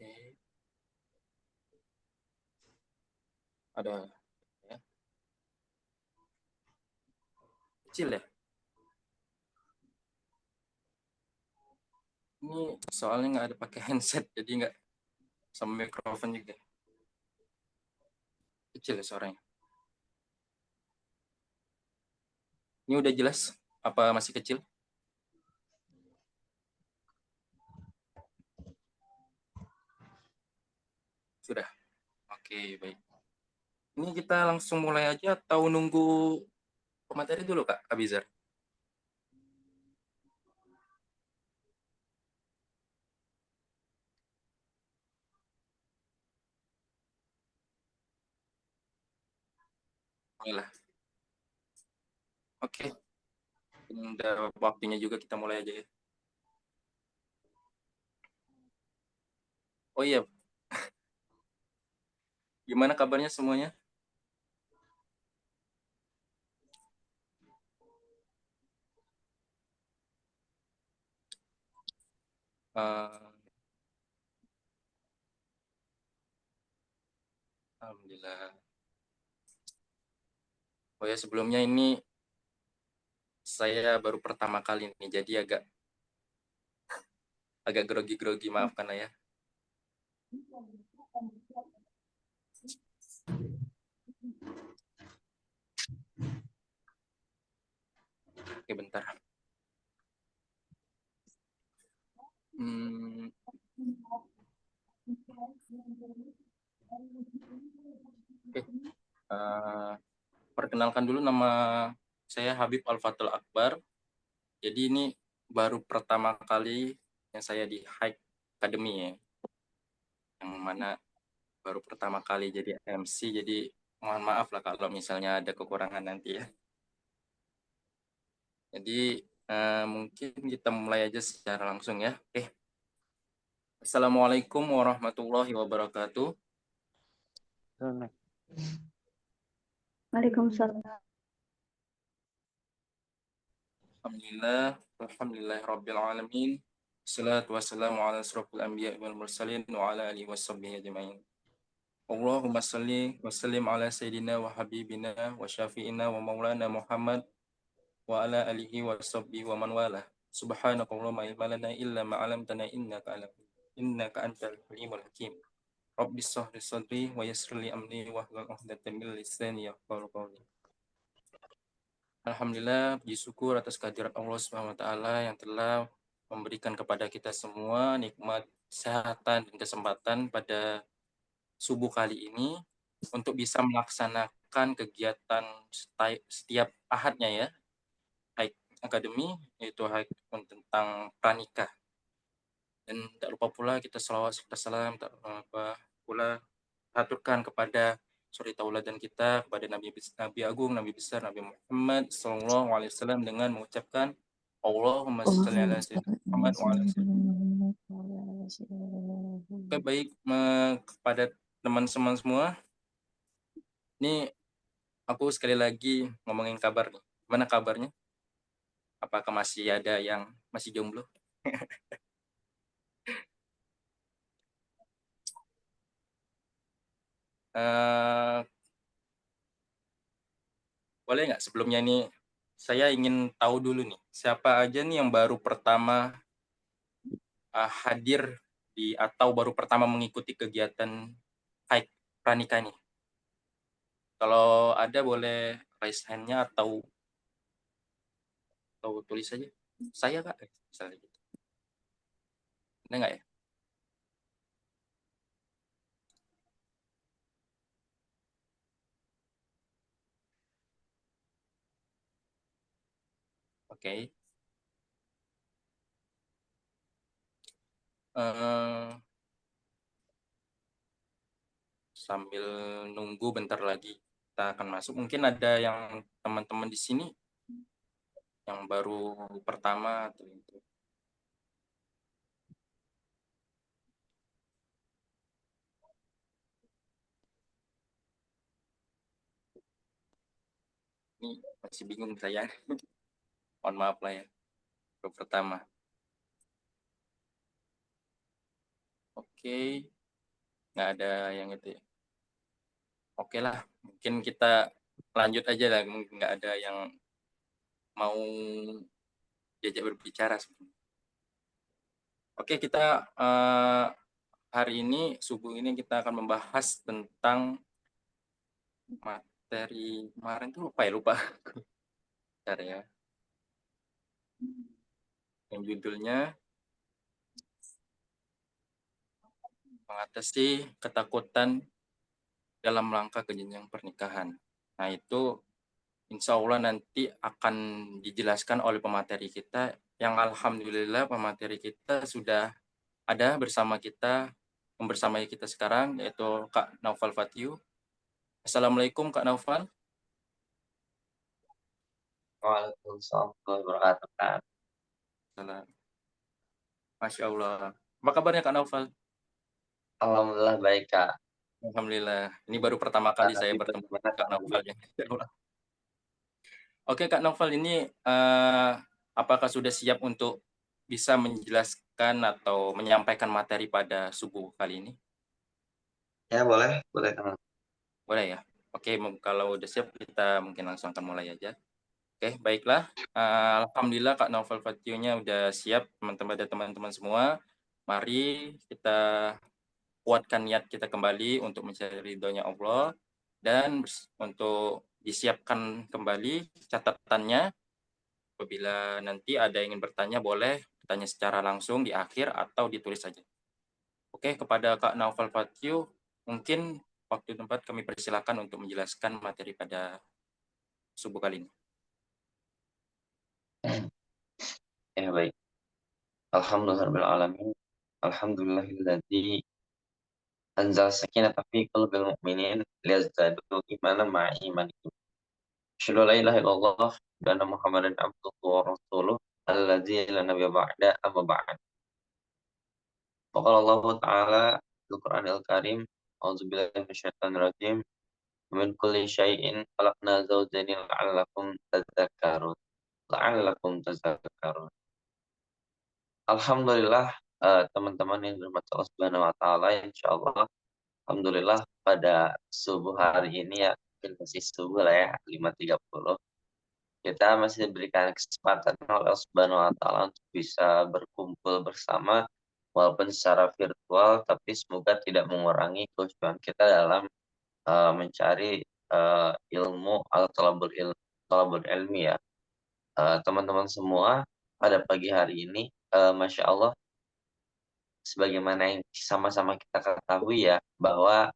Oke, ada ya. Kecil ya. Ini soalnya nggak ada pakai handset, jadi nggak sama mikrofon juga. Kecil ya suaranya. Ini udah jelas? Apa masih kecil? Sudah. Oke, baik. Ini kita langsung mulai aja atau nunggu pemateri dulu, Kak Abizar? Mulailah. Oke, udah waktunya juga kita mulai aja ya. Oh iya, gimana kabarnya semuanya? Eh, Alhamdulillah. Oh ya, sebelumnya ini saya baru pertama kali nih, jadi agak agak grogi-grogi, maafkan lah ya. Oke, bentar. Hmm, oke. Eh, Perkenalkan dulu, nama saya Habib Al-Fatul Akbar. Jadi ini baru pertama kali yang saya di Hike Academy ya, yang mana baru pertama kali jadi MC. Jadi mohon maaf lah kalau misalnya ada kekurangan nanti ya. Jadi mungkin kita mulai aja secara langsung ya. Oke. Assalamualaikum warahmatullahi wabarakatuh. Waalaikumsalam. Alhamdulillah, alhamdulillahirabbil alamin. Wassalatu wassalamu ala asrofil anbiya wal mursalin wa ala alihi washabbihi ajmain. Allahumma salli wa sallim ala sayyidina wa habibina wa syafi'ina wa maulana Muhammad wa ala alihi wa sahbihi wa man wala. Subhanakallahumma ilma lana illa ma 'allamtana innaka antal alimul hakim. Rabbi shrah li sadri wa yassir li amri wa hlul 'uqdatam min lisani yafqahu qawli. Alhamdulillah, puji syukur atas kehadirat Allah Subhanahu wa taala yang telah memberikan kepada kita semua nikmat kesehatan dan kesempatan pada subuh kali ini untuk bisa melaksanakan kegiatan setiap ahadnya ya, Hike Academy, yaitu hike tentang pranikah. Dan tak lupa pula kita selawat serta salam, tak lupa pula aturkan kepada suri tauladan kita, kepada Nabi Agung, Nabi besar, Nabi Muhammad Sallallahu Alaihi Wasallam, dengan mengucapkan Allahumma sholli ala sayyidina Muhammad wa ala Oke, baik, kepada teman-teman semua, ini aku sekali lagi ngomongin kabar nih. Gimana kabarnya? Apakah masih ada yang masih jomblo? Eh, Boleh nggak sebelumnya nih, saya ingin tahu dulu nih, siapa aja nih yang baru pertama hadir di atau baru pertama mengikuti kegiatan hike pranikah nih? Kalau ada boleh raise hand-nya atau tulis aja. Saya Kak, misalnya gitu. Ada nggak ya? Oke. Eh, Sambil nunggu bentar lagi kita akan masuk. Mungkin ada yang teman-teman di sini yang baru pertama atau itu. Ini masih bingung saya. Mohon maaf lah ya. Baru pertama. Oke. nggak ada yang itu ya. Oke lah, mungkin kita lanjut aja lah, mungkin nggak ada yang mau diajak berbicara sebenarnya. Oke, kita hari ini subuh ini kita akan membahas tentang materi kemarin tuh lupa. Bentar ya. Yang judulnya mengatasi ketakutan dalam langkah ke jenjang pernikahan. Nah, itu insya Allah nanti akan dijelaskan oleh pemateri kita yang alhamdulillah pemateri kita sudah ada bersama kita, membersamai kita sekarang, yaitu Kak Naufal Fatiu. Assalamualaikum Kak Naufal. Waalaikumsalam warahmatullahi wabarakatuh. Salam. Masya Allah. Apa kabarnya Kak Naufal? Alhamdulillah baik Kak. Alhamdulillah. Ini baru pertama kali saya Di bertemu bagaimana Kak Kak? Naufal ya. Oke Kak Naufal, ini apakah sudah siap untuk bisa menjelaskan atau menyampaikan materi pada subuh kali ini? Ya boleh Kak. Boleh ya? Oke, kalau udah siap kita mungkin langsung akan mulai aja. Oke, baiklah. Alhamdulillah Kak Naufal Fatiu-nya udah siap, teman-teman semua. Mari kita kuatkan niat kita kembali untuk mencari ridhonya Allah dan untuk disiapkan kembali catatannya. Apabila nanti ada yang ingin bertanya, boleh bertanya secara langsung di akhir atau ditulis saja. Oke, kepada Kak Naufal Fatiu, mungkin waktu tempat kami persilakan untuk menjelaskan materi pada subuh kali ini. Ya baik. Alhamdulillahirabbil alamin. Alhamdulillahilladzi anzal sakinata fi qulubil mu'minin liyazdadu imanan ma'a imanihim. Asyhadu an la ilaha illallah wa anna Muhammadan abduhu wa rasuluh alladzi la nabiyya ba'da amma ba'd. Wa qala Allah Ta'ala fil Qur'anil Karim, a'udzubillahi minasyaitonir rajim. Min kulli syai'in khalaqna zawjayn la'allakum tadhakkarun. Alhamdulillah, teman-teman yang dirahmati Allah Subhanahu wa taala, insyaallah alhamdulillah pada subuh hari ini ya, mungkin masih subuh lah ya, 5.30, kita masih diberikan kesempatan oleh Allah Subhanahu wa taala untuk bisa berkumpul bersama walaupun secara virtual, tapi semoga tidak mengurangi kekhusyuan kita dalam, mencari, ilmu atau thalabul ilmi ya. Teman-teman semua pada pagi hari ini, masya Allah, sebagaimana yang sama-sama kita ketahui ya, bahwa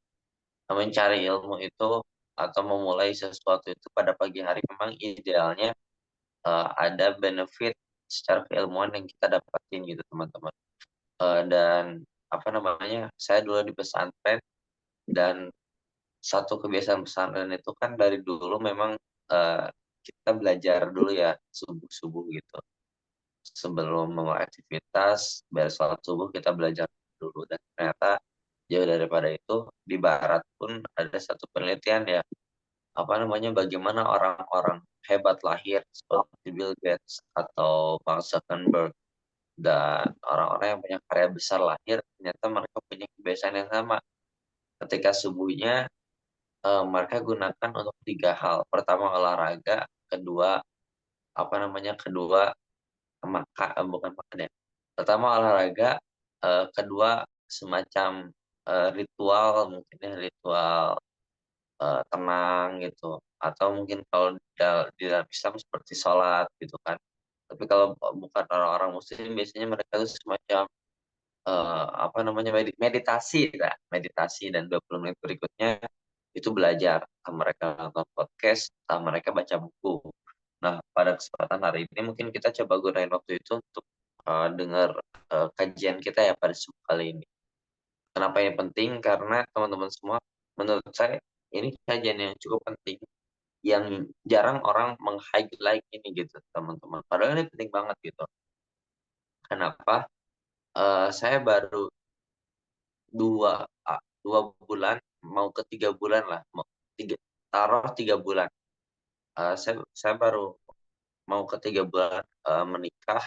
mencari ilmu itu atau memulai sesuatu itu pada pagi hari memang idealnya, ada benefit secara keilmuan yang kita dapatin gitu teman-teman. Dan apa namanya, saya dulu di pesantren dan satu kebiasaan pesantren itu kan dari dulu memang, eee, kita belajar dulu ya subuh-subuh gitu. Sebelum memulai aktivitas, beres sholat subuh kita belajar dulu dan ternyata jauh daripada itu, di barat pun ada satu penelitian ya, apa namanya, bagaimana orang-orang hebat lahir seperti Bill Gates atau Mark Zuckerberg dan orang-orang yang punya karya besar lahir, ternyata mereka punya kebiasaan yang sama. Ketika subuhnya, mereka gunakan untuk 3 hal. Pertama olahraga, kedua, apa namanya, kedua bukan makan ya. Pertama olahraga, kedua semacam, ritual mungkin ya, ritual, tenang gitu, atau mungkin kalau di dalam Islam seperti sholat gitu kan. Tapi kalau bukan orang-orang muslim biasanya mereka tuh semacam, apa namanya, meditasi lah, meditasi dan 20 menit berikutnya itu belajar, entah mereka nonton podcast, entah mereka baca buku. Nah, pada kesempatan hari ini mungkin kita coba gunain waktu itu untuk, dengar, kajian kita ya pada subuh kali ini. Kenapa ini penting? Karena teman-teman semua, menurut saya ini kajian yang cukup penting, yang jarang orang meng-highlight ini gitu teman-teman. Padahal ini penting banget gitu. Kenapa? Saya baru 2 bulan mau ke 3 bulan lah, mau 3 taruh 3 bulan, saya baru mau ke 3 bulan, menikah.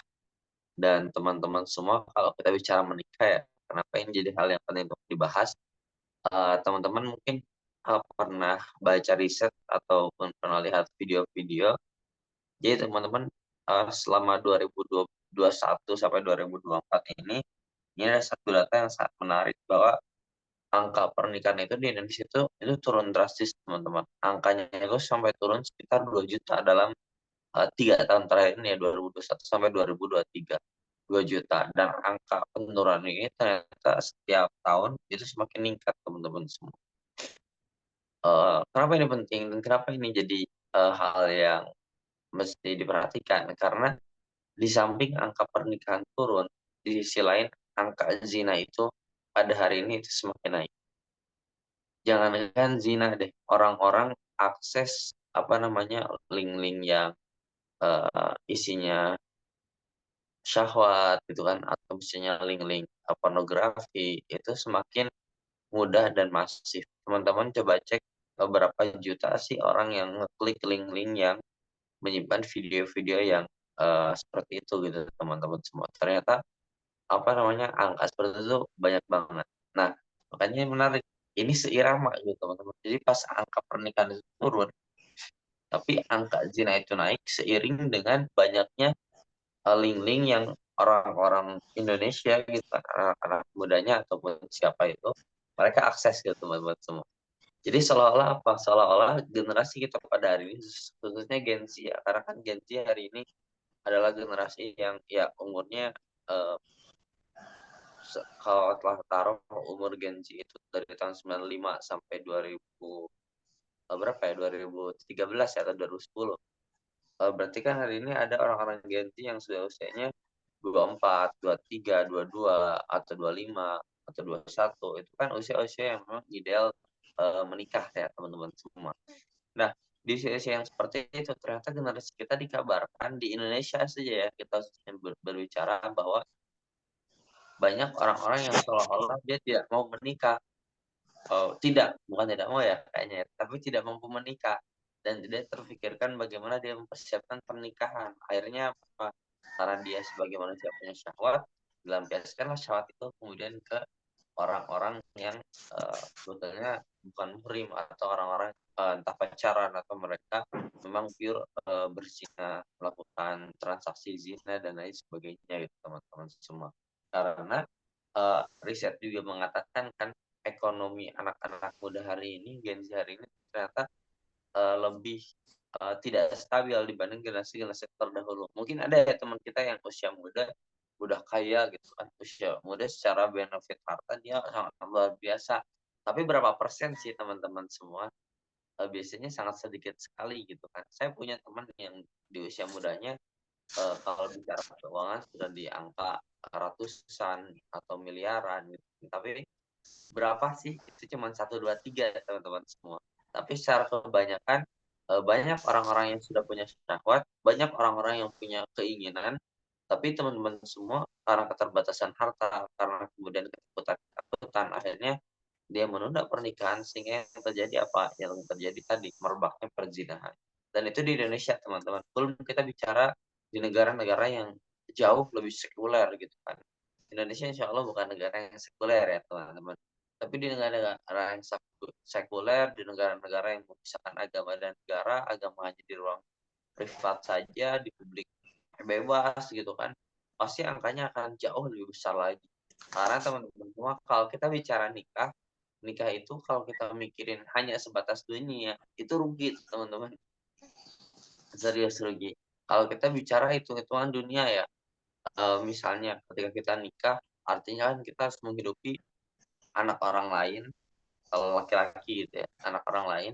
Dan teman-teman semua kalau kita bicara menikah ya, kenapa ini jadi hal yang penting untuk dibahas, Teman-teman mungkin pernah baca riset ataupun pernah lihat video-video. Jadi teman-teman, selama 2021 sampai 2024 ini ada satu data yang sangat menarik bahwa angka pernikahan itu di Indonesia itu turun drastis, teman-teman. Angkanya itu sampai turun sekitar 2 juta dalam 3 tahun terakhir ini ya, 2021 sampai 2023. 2 juta, dan angka penurunan ini ternyata setiap tahun itu semakin meningkat, teman-teman semua. Kenapa ini penting dan kenapa ini jadi hal yang mesti diperhatikan? Karena di samping angka pernikahan turun, di sisi lain angka zina itu pada hari ini itu semakin naik. Jangankan zina deh, orang-orang akses apa namanya link-link yang isinya syahwat gitu kan, atau misalnya link-link pornografi itu semakin mudah dan masif. Teman-teman coba cek berapa juta sih orang yang ngeklik link-link yang menyimpan video-video yang seperti itu gitu, teman-teman semua. Ternyata apa namanya angka seperti itu banyak banget. Nah, makanya menarik. Ini seirama gitu, teman-teman. Jadi pas angka pernikahan itu turun, tapi angka zina itu naik seiring dengan banyaknya link-link yang orang-orang Indonesia gitu, anak-anak mudanya ataupun siapa itu, mereka akses gitu, teman-teman semua. Jadi seolah-olah apa? Seolah-olah generasi kita pada hari ini, khususnya Gen Z ya, karena kan Gen Z hari ini adalah generasi yang ya umurnya, kalau telah taruh umur Gen Z itu dari tahun 95 sampai 2000, berapa ya, 2013 ya atau 2010. Berarti kan hari ini ada orang-orang Gen Z yang sudah usianya 24, 23, 22, atau 25, atau 21. Itu kan usia-usia yang memang ideal menikah ya, teman-teman semua. Nah, di usia-usia yang seperti itu ternyata generasi kita dikabarkan di Indonesia saja ya, kita berbicara bahwa banyak orang-orang yang seolah-olah dia tidak mau menikah. Bukan tidak mau ya kayaknya, tapi tidak mampu menikah dan tidak terfikirkan bagaimana dia mempersiapkan pernikahan. Akhirnya apa? Karena dia sebagai manusia punya syahwat, dilampiaskanlah syahwat itu kemudian ke orang-orang yang sebetulnya bukan muhrim, atau orang-orang entah pacaran atau mereka memang pure berzina, melakukan transaksi zina dan lain sebagainya gitu, teman-teman semua. Karena riset juga mengatakan kan ekonomi anak-anak muda hari ini, Gen Z hari ini ternyata lebih tidak stabil dibanding generasi-generasi terdahulu. Mungkin ada ya teman kita yang usia muda udah kaya gitu kan, usia muda secara benefit harta dia sangat luar biasa. Tapi berapa persen sih teman-teman semua? Biasanya sangat sedikit sekali gitu kan. Saya punya teman yang di usia mudanya kalau bicara keuangan sudah di angka ratusan atau miliaran gitu. Tapi berapa sih? Itu cuma 1, 2, 3 ya teman-teman semua. Tapi secara kebanyakan banyak orang-orang yang sudah punya syahwat, banyak orang-orang yang punya keinginan, tapi teman-teman semua karena keterbatasan harta, karena kemudian ketakutan, akhirnya dia menunda pernikahan sehingga yang terjadi apa? Yang terjadi tadi merebaknya perzinahan. Dan itu di Indonesia, teman-teman. Belum kita bicara di negara-negara yang jauh lebih sekuler gitu kan. Indonesia insya Allah bukan negara yang sekuler ya teman-teman. Tapi di negara-negara yang sekuler, di negara-negara yang memisahkan agama dan negara, agama hanya di ruang privat saja, di publik bebas gitu kan, pasti angkanya akan jauh lebih besar lagi. Karena teman-teman semua, kalau kita bicara nikah, nikah itu kalau kita mikirin hanya sebatas dunia, itu rugi teman-teman. Serius rugi. Kalau kita bicara hitung-hitungan dunia ya, misalnya ketika kita nikah, artinya kan kita harus menghidupi anak orang lain, kalau laki-laki gitu ya, anak orang lain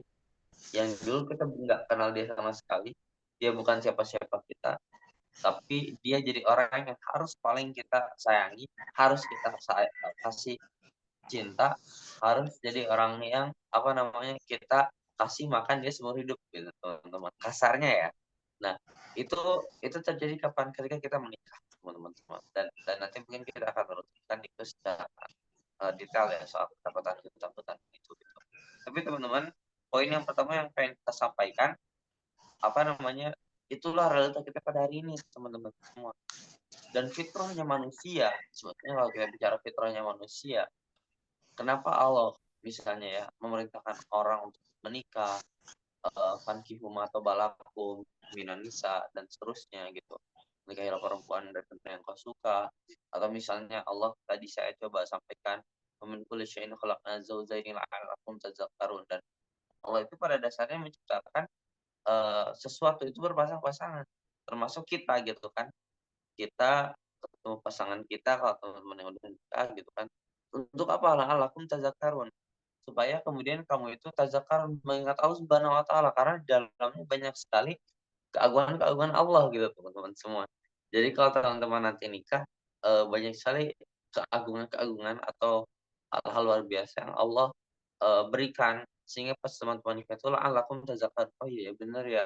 yang dulu kita nggak kenal dia sama sekali, dia bukan siapa-siapa kita, tapi dia jadi orang yang harus paling kita sayangi, harus kita kasih cinta, harus jadi orang yang apa namanya kita kasih makan dia seumur hidup gitu, teman-teman. Kasarnya ya. Nah, itu terjadi kapan? Ketika kita menikah, teman-teman semua. Dan nanti mungkin kita akan teruskan itu secara detail ya soal ketakutan itu gitu. Tapi teman-teman, poin yang pertama yang pengen kita sampaikan, apa namanya, itulah realita kita pada hari ini, teman-teman semua. Dan fitrahnya manusia, sebetulnya kalau kita bicara fitrahnya manusia, kenapa Allah misalnya ya memerintahkan orang untuk menikah, fankihu ma tabalakum minan nisa dan seterusnya gitu. Nikahilah perempuan dari yang kau suka, atau misalnya Allah tadi saya coba sampaikan, "Wa min kulli syai'in khalaqna zawjayn la'allakum tadhakkarun." Dan Allah itu pada dasarnya menciptakan sesuatu itu berpasang-pasangan, termasuk kita gitu kan. Kita ketemu pasangan kita kalau teman-teman yang udah nikah gitu kan, untuk apa? La'allakum tadhakkarun, supaya kemudian kamu itu tazakkarun, mengingat Allah Subhanahu wa taala, karena di dalamnya banyak sekali keagungan-keagungan Allah gitu teman-teman semua. Jadi kalau teman-teman nanti nikah, banyak sekali keagungan-keagungan atau hal-hal luar biasa yang Allah, berikan, sehingga pas teman-teman nikah itu la'allakum tazakkarun, oh iya bener ya,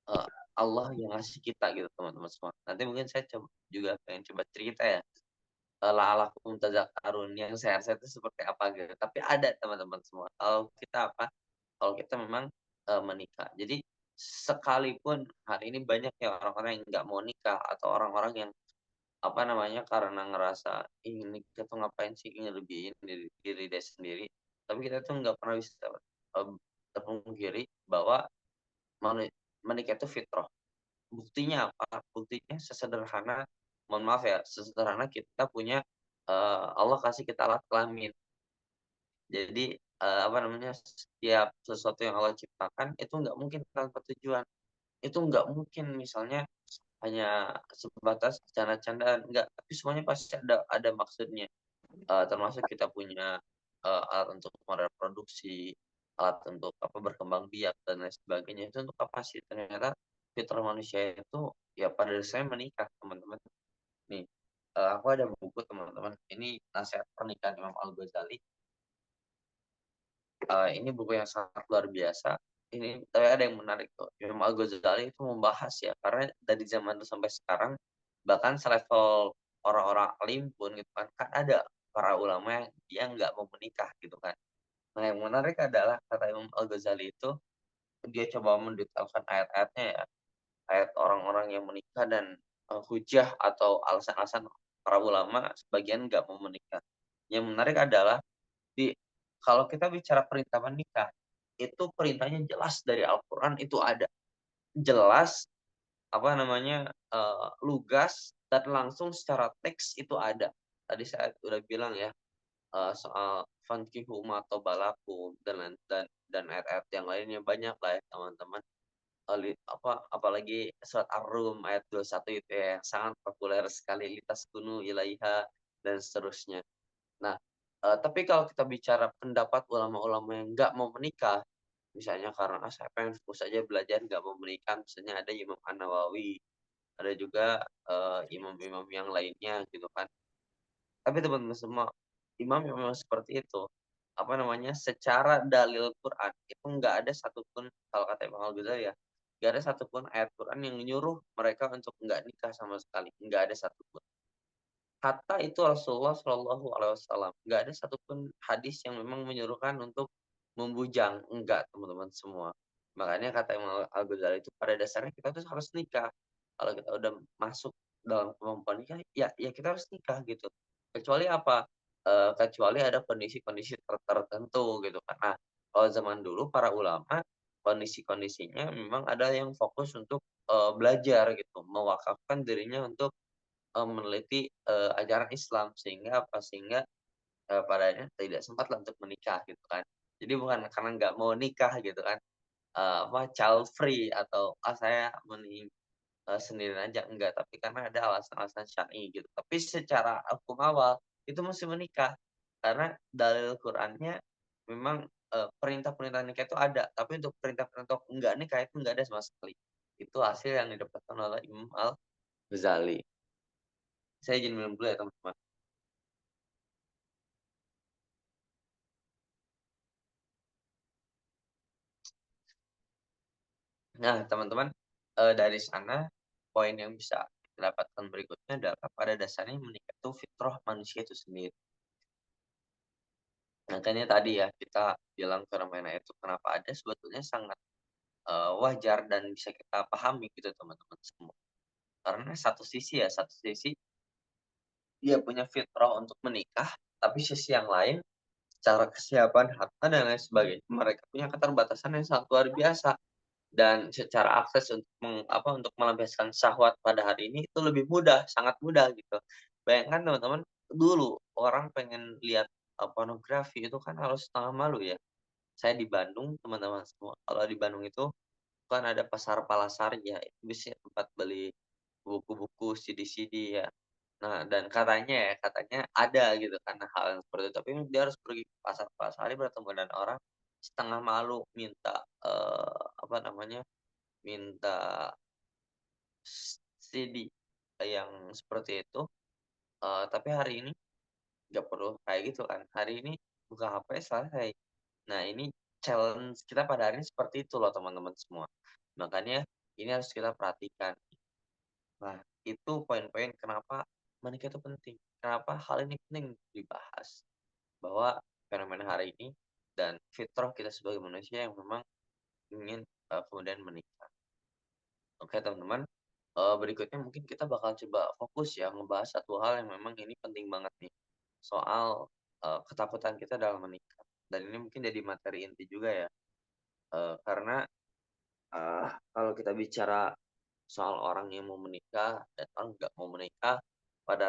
eee, Allah yang ngasih kita gitu teman-teman semua. Nanti mungkin saya juga pengen coba cerita ya, la'allakum tadhakkarun yang sehat-sehat itu seperti apa gitu. Tapi ada teman-teman semua, kalau kita apa, kalau kita memang, menikah. Jadi sekalipun hari ini banyak ya orang-orang yang nggak mau nikah atau orang-orang yang, apa namanya, karena ngerasa, "Ih nikah tuh ngapain sih, ngelebihin diri diri dia sendiri." Tapi kita tuh nggak pernah bisa, terpungkiri bahwa meni menikah itu fitrah. Buktinya apa? Buktinya sesederhana, mohon maaf ya, sesederhana kita punya, Allah kasih kita alat kelamin. Jadi, apa namanya, setiap sesuatu yang Allah ciptakan itu nggak mungkin tanpa tujuan. Itu nggak mungkin misalnya hanya sebatas canda-candaan, enggak, tapi semuanya pasti ada maksudnya. Termasuk kita punya, alat untuk mereproduksi, alat untuk apa, berkembang biak dan lain sebagainya, itu untuk apa sih? Ternyata fitrah manusia itu ya pada dasarnya menikah, teman-teman. Nih, aku ada buku teman-teman, ini Nasihat Pernikahan Imam Al-Ghazali, ini buku yang sangat luar biasa. Ini tapi ada yang menarik tuh, Imam Al-Ghazali itu membahas ya, karena dari zaman dulu sampai sekarang, bahkan selevel orang-orang alim pun gitu kan, kan ada para ulama yang dia nggak mau menikah gitu kan. Nah yang menarik adalah kata Imam Al-Ghazali itu, dia coba mendetailkan ayat-ayatnya ya, ayat orang-orang yang menikah dan, hujah atau alasan-alasan para ulama sebagian nggak mau menikah. Yang menarik adalah di kalau kita bicara perintah menikah, itu perintahnya jelas dari Al-Qur'an itu ada. Jelas, apa namanya, lugas dan langsung secara teks itu ada. Tadi saya udah bilang ya, soal fankihu ma taba lakum dan ayat-ayat yang lainnya banyak lah ya teman-teman. Apa, apalagi surat Ar-Rum ayat 21 itu ya, yang sangat populer sekali, litaskunu ilaiha dan seterusnya. Nah, tapi kalau kita bicara pendapat ulama-ulama yang nggak mau menikah, misalnya karena, "Ah, saya pengen fokus aja belajar nggak mau menikah," misalnya ada Imam An-Nawawi, ada juga, imam-imam yang lainnya gitu kan. Tapi teman-teman semua, imam yang memang seperti itu, apa namanya, secara dalil Quran itu nggak ada satupun kalau kata Imam Al-Ghazali ya, nggak ada satupun ayat Quran yang nyuruh mereka untuk nggak nikah sama sekali, nggak ada satupun. Hatta itu Rasulullah Shallallahu Alaihi Wasallam, nggak ada satupun hadis yang memang menyuruhkan untuk membujang, enggak teman-teman semua. Makanya kata Imam Al-Ghazali itu pada dasarnya kita tuh harus nikah. Kalau kita udah masuk dalam kemampuan nikah, ya kita harus nikah gitu. Kecuali apa? Kecuali ada kondisi-kondisi tertentu gitu kan. Nah, kalau zaman dulu para ulama, kondisi-kondisinya memang ada yang fokus untuk, belajar gitu, mewakafkan dirinya untuk meneliti, ajaran Islam sehingga apa, sehingga, padanya tidak sempatlah untuk menikah gitu kan. Jadi bukan karena nggak mau nikah gitu kan, apa, child free atau, "Ah, saya mending, sendirian aja," enggak, tapi karena ada alasan-alasan syar'i gitu. Tapi secara hukum awal itu mesti menikah, karena dalil Qur'annya memang, perintah-perintah nikah itu ada, tapi untuk perintah-perintah enggak nikah itu enggak ada sama sekali. Itu hasil yang didapatkan oleh Imam Al-Ghazali. Saya izin minum dulu ya teman-teman. Nah, teman-teman, dari sana poin yang bisa kita dapatkan berikutnya adalah pada dasarnya menikah itu fitrah manusia itu sendiri. Makanya tadi ya kita bilang fenomena itu kenapa ada sebetulnya sangat, wajar dan bisa kita pahami gitu teman-teman semua. Karena satu sisi dia punya fitrah untuk menikah, tapi sisi yang lain secara kesiapan harta dan lain sebagainya, mereka punya keterbatasan yang sangat luar biasa. Dan secara akses untuk untuk melampiaskan syahwat pada hari ini itu lebih mudah, sangat mudah gitu. Bayangkan teman-teman, dulu orang pengen lihat, pornografi itu kan harus setengah malu ya. Saya di Bandung, teman-teman semua, kalau di Bandung itu kan ada pasar Palasari ya, itu biasanya tempat beli buku-buku, CD-CD ya. Nah, dan katanya ada gitu kan hal yang seperti itu, tapi dia harus pergi ke pasar Palasari bertemu dengan orang, setengah malu minta, minta CD yang seperti itu, tapi hari ini nggak perlu kayak gitu kan, hari ini buka HP selesai. Nah, ini challenge kita pada hari ini seperti itu loh teman-teman semua. Makanya ini harus kita perhatikan. Nah, itu poin-poin kenapa menikah itu penting, kenapa hal ini penting dibahas, bahwa fenomena hari ini dan fitrah kita sebagai manusia yang memang ingin, kemudian menikah. Oke teman-teman, berikutnya mungkin kita bakal coba fokus ya ngebahas satu hal yang memang ini penting banget nih, soal, ketakutan kita dalam menikah. Dan ini mungkin jadi materi inti juga ya, karena, kalau kita bicara soal orang yang mau menikah dan orang nggak mau menikah pada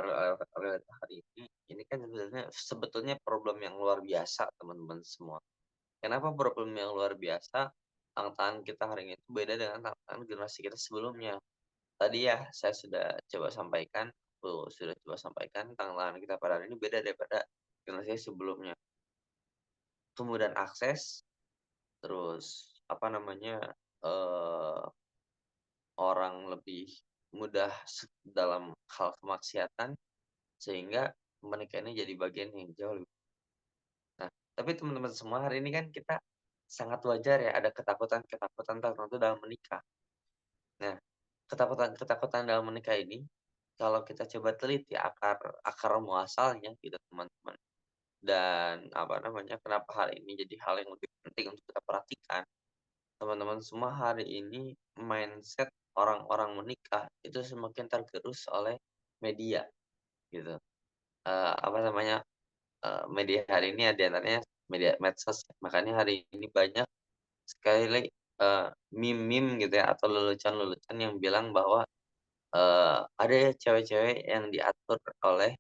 realita hari ini kan sebenarnya sebetulnya problem yang luar biasa teman-teman semua. Kenapa problem yang luar biasa? Tantangan kita hari ini itu beda dengan tantangan generasi kita sebelumnya. Tadi ya saya sudah coba sampaikan tantangan kita pada hari ini beda daripada generasi sebelumnya. Kemudahan akses, terus eee, orang lebih mudah dalam hal kemaksiatan, sehingga menikah ini jadi bagian yang jauh lebih. Nah, tapi teman-teman semua hari ini kan kita sangat wajar ya ada ketakutan-ketakutan tertentu dalam menikah. Nah, ketakutan-ketakutan dalam menikah ini, kalau kita coba teliti akar akar muasalnya gitu teman-teman, dan kenapa hal ini jadi hal yang lebih penting untuk kita perhatikan. Teman-teman semua hari ini mindset orang-orang menikah itu semakin tergerus oleh media gitu. Media hari ini di antaranya media medsos. Makanya hari ini banyak sekali, meme-meme gitu ya atau lelucon-lelucon yang bilang bahwa, ada ya cewek-cewek yang diatur oleh,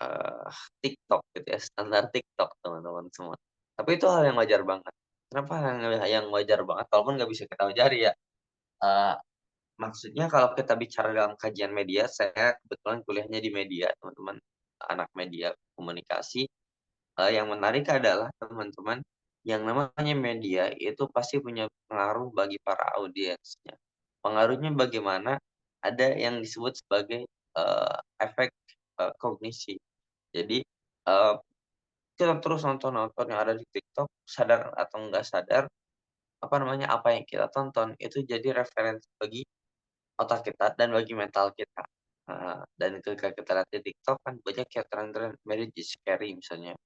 eee, TikTok gitu ya, standar TikTok teman-teman semua. Tapi itu hal yang wajar banget. Kenapa hal yang wajar banget walaupun nggak bisa kita ajari ya, eee, maksudnya kalau kita bicara dalam kajian media, saya kebetulan kuliahnya di media teman-teman, anak media komunikasi. Yang menarik adalah teman-teman, yang namanya media itu pasti punya pengaruh bagi para audiensnya. Pengaruhnya bagaimana? Ada yang disebut sebagai, efek, kognisi. Jadi, eee, kita terus nonton-nonton yang ada di TikTok, sadar atau enggak sadar, apa yang kita tonton itu jadi referensi bagi otak kita dan bagi mental kita. Heeh, dan ketika kita lihat di TikTok kan banyak ya tren-tren marriage is scary misalnya.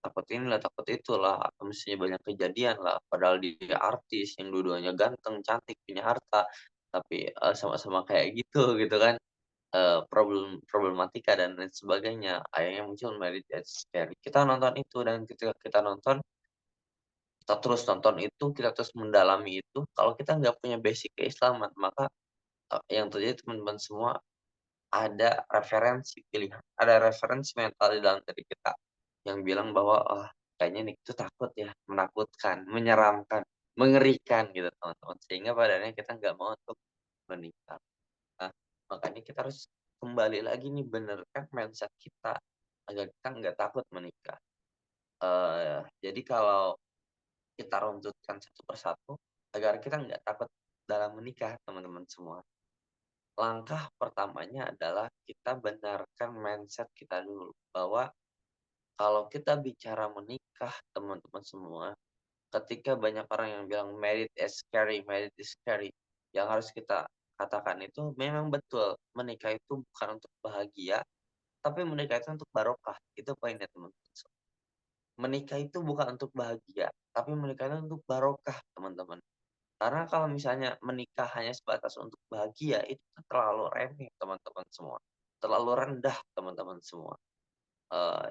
Takut inilah, takut itulah, atau misalnya banyak kejadian lah, padahal dia artis yang dua-duanya ganteng, cantik, punya harta, tapi, sama-sama kayak gitu, gitu kan, problematika dan lain sebagainya. Akhirnya muncul Marriage at Scary. Kita nonton itu dan ketika kita nonton, kita terus nonton itu, kita terus mendalami itu, kalau kita nggak punya basic keislaman, maka, yang terjadi teman-teman semua ada referensi mental di dalam diri kita, yang bilang bahwa, kayaknya nih itu takut ya, menakutkan, menyeramkan, mengerikan gitu teman-teman, sehingga pada akhirnya kita nggak mau untuk menikah. Nah, makanya kita harus kembali lagi nih benarkan mindset kita, agar kita nggak takut menikah. Jadi kalau kita runtutkan satu persatu, agar kita nggak takut dalam menikah teman-teman semua. Langkah pertamanya adalah kita benarkan mindset kita dulu, bahwa kalau kita bicara menikah teman-teman semua, ketika banyak orang yang bilang married is scary, yang harus kita katakan itu memang betul, menikah itu bukan untuk bahagia, tapi menikah itu untuk barokah, itu poinnya teman-teman. Menikah itu bukan untuk bahagia, tapi menikah itu untuk barokah teman-teman. Karena kalau misalnya menikah hanya sebatas untuk bahagia, itu terlalu remeh teman-teman semua, terlalu rendah teman-teman semua.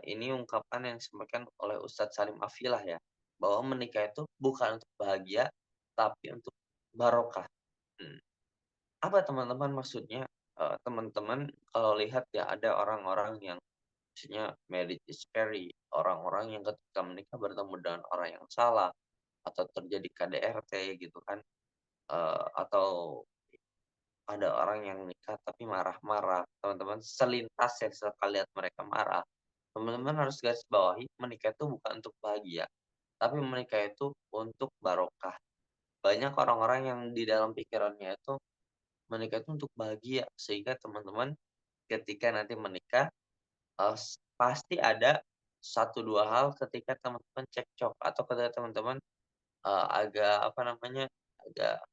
Ini ungkapan yang disampaikan oleh Ustadz Salim Afilah ya, bahwa menikah itu bukan untuk bahagia, tapi untuk barokah. Mmm, apa teman-teman maksudnya? Teman-teman kalau lihat ya ada orang-orang yang maksudnya marriage is scary, orang-orang yang ketika menikah bertemu dengan orang yang salah, atau terjadi KDRT gitu kan, atau ada orang yang nikah tapi marah-marah, teman-teman selintas ya sekali lihat mereka marah, teman-teman harus garis bawahi menikah itu bukan untuk bahagia, tapi menikah itu untuk barokah. Banyak orang-orang yang di dalam pikirannya itu menikah itu untuk bahagia, sehingga teman-teman ketika nanti menikah, pasti ada satu 2 hal ketika teman-teman cekcok atau ketika teman-teman, agak apa namanya, agak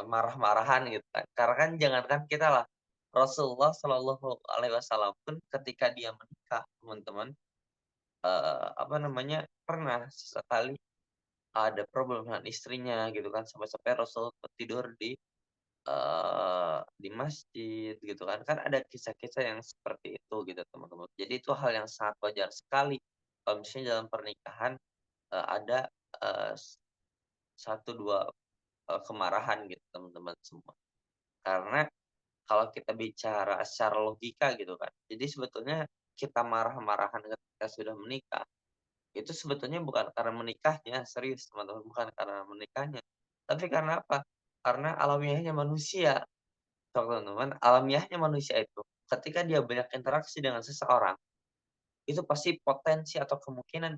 marah-marahan gitu kan. Karena kan jangankan kita lah, Rasulullah Shallallahu Alaihi Wasallam pun ketika dia menikah teman-teman, apa namanya, pernah sesekali ada problem dengan istrinya gitu kan, sampai-sampai Rasul tidur di masjid gitu kan. Kan ada kisah-kisah yang seperti itu gitu teman-teman. Jadi itu hal yang sangat wajar sekali kalau misalnya dalam pernikahan, ada, eee, 1, 2, kemarahan gitu teman-teman semua. Karena kalau kita bicara secara logika gitu kan, jadi sebetulnya kita marah-marahan ketika sudah menikah, itu sebetulnya bukan karena menikahnya, serius teman-teman, bukan karena menikahnya. Tapi karena apa? Karena alamiahnya manusia, teman-teman, alamiahnya manusia itu ketika dia banyak interaksi dengan seseorang, itu pasti potensi atau kemungkinan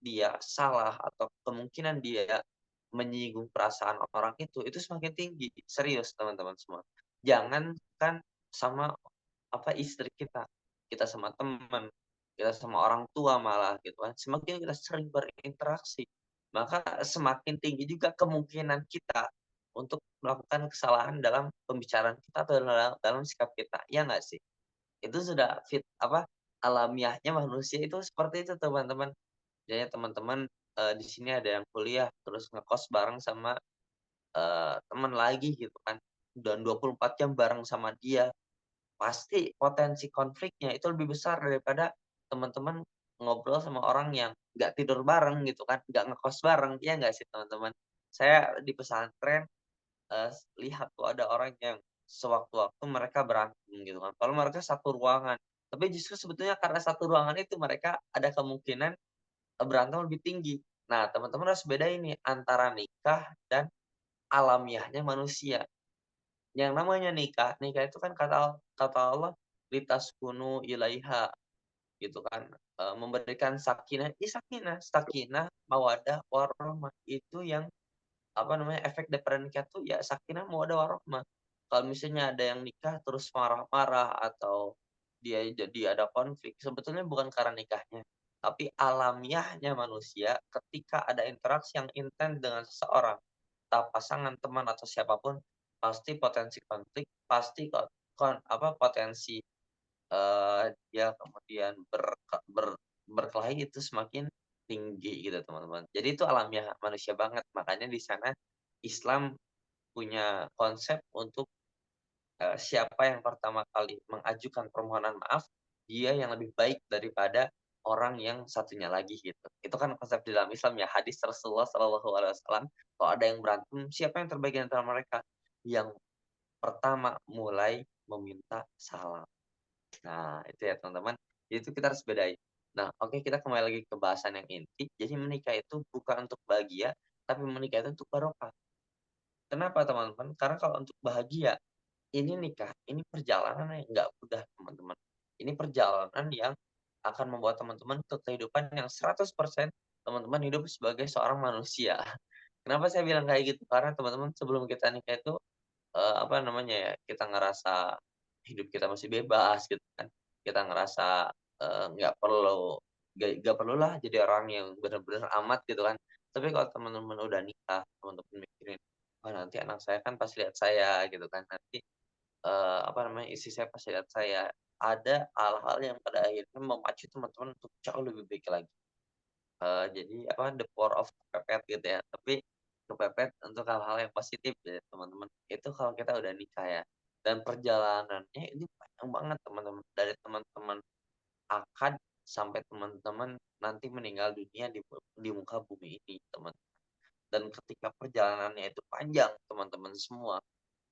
dia salah atau kemungkinan dia menyinggung perasaan orang itu semakin tinggi, serius teman-teman semua. Jangankan sama, apa, istri kita, kita sama teman, kita sama orang tua malah gitu kan, semakin kita sering berinteraksi, maka semakin tinggi juga kemungkinan kita untuk melakukan kesalahan dalam pembicaraan kita atau dalam sikap kita, iya nggak sih? Itu sudah alamiahnya manusia itu seperti itu teman-teman. Misalnya teman-teman, di sini ada yang kuliah terus ngekos bareng sama, teman lagi gitu kan, dan 24 jam bareng sama dia, pasti potensi konfliknya itu lebih besar daripada teman-teman ngobrol sama orang yang nggak tidur bareng gitu kan, nggak ngekos bareng, iya nggak sih teman-teman? Saya di pesantren, lihat tuh ada orang yang sewaktu-waktu mereka berantem gitu kan, padahal mereka satu ruangan, tapi justru sebetulnya karena satu ruangan itu mereka ada kemungkinan, berantem lebih tinggi. Nah, teman-teman harus bedain nih antara nikah dan alamiahnya manusia. Yang namanya nikah, nikah itu kan kata Allah, "Litaskunu ilaiha," gitu kan, memberikan sakinah, sakinah, sakinah, mawaddah, warahmah, itu yang apa namanya, efek daripada nikah tuh ya sakinah, mawaddah, warahmah. Kalau misalnya ada yang nikah terus marah-marah atau dia jadi ada konflik, sebetulnya bukan karena nikahnya, tapi alamiahnya manusia ketika ada interaksi yang intens dengan seseorang, entah pasangan, teman, atau siapapun, pasti potensi konflik, pasti potensi, dia kemudian berkelahi itu semakin tinggi gitu, teman-teman. Jadi itu alamiah manusia banget, makanya di sana Islam punya konsep untuk, siapa yang pertama kali mengajukan permohonan maaf, dia yang lebih baik daripada orang yang satunya lagi gitu. Itu kan konsep di dalam Islam ya, hadis Rasulullah Shallallahu Alaihi Wasallam, kalau ada yang berantem, siapa yang terbaik di antara mereka? Yang pertama mulai meminta salam. Nah, itu ya teman-teman, itu kita harus bedain. Nah, oke, kita kembali lagi ke bahasan yang inti, jadi menikah itu bukan untuk bahagia, tapi menikah itu untuk barokah. Kenapa teman-teman? Karena kalau untuk bahagia, ini nikah, ini perjalanan yang nggak mudah teman-teman. Ini perjalanan yang akan membawa teman-teman ke kehidupan yang 100% teman-teman hidup sebagai seorang manusia. Kenapa saya bilang kayak gitu? Karena teman-teman sebelum kita nikah itu, apa namanya ya, kita ngerasa hidup kita masih bebas gitu kan. Kita ngerasa, nggak perlulah jadi orang yang benar-benar amat gitu kan. Tapi kalau teman-teman udah nikah, teman-teman mikirin, "Wah, nanti anak saya kan pas lihat saya," gitu kan, "nanti apa namanya, istri saya pasti lihat saya." Ada hal-hal yang pada akhirnya memacu teman-teman untuk jauh lebih baik lagi. Jadi the power of kepepet gitu ya, tapi kepepet untuk hal-hal yang positif ya teman-teman. Itu kalau kita udah nikah ya. Dan perjalanannya ini panjang banget teman-teman, dari teman-teman akad sampai teman-teman nanti meninggal dunia di muka bumi ini, teman. Dan ketika perjalanannya itu panjang, teman-teman semua,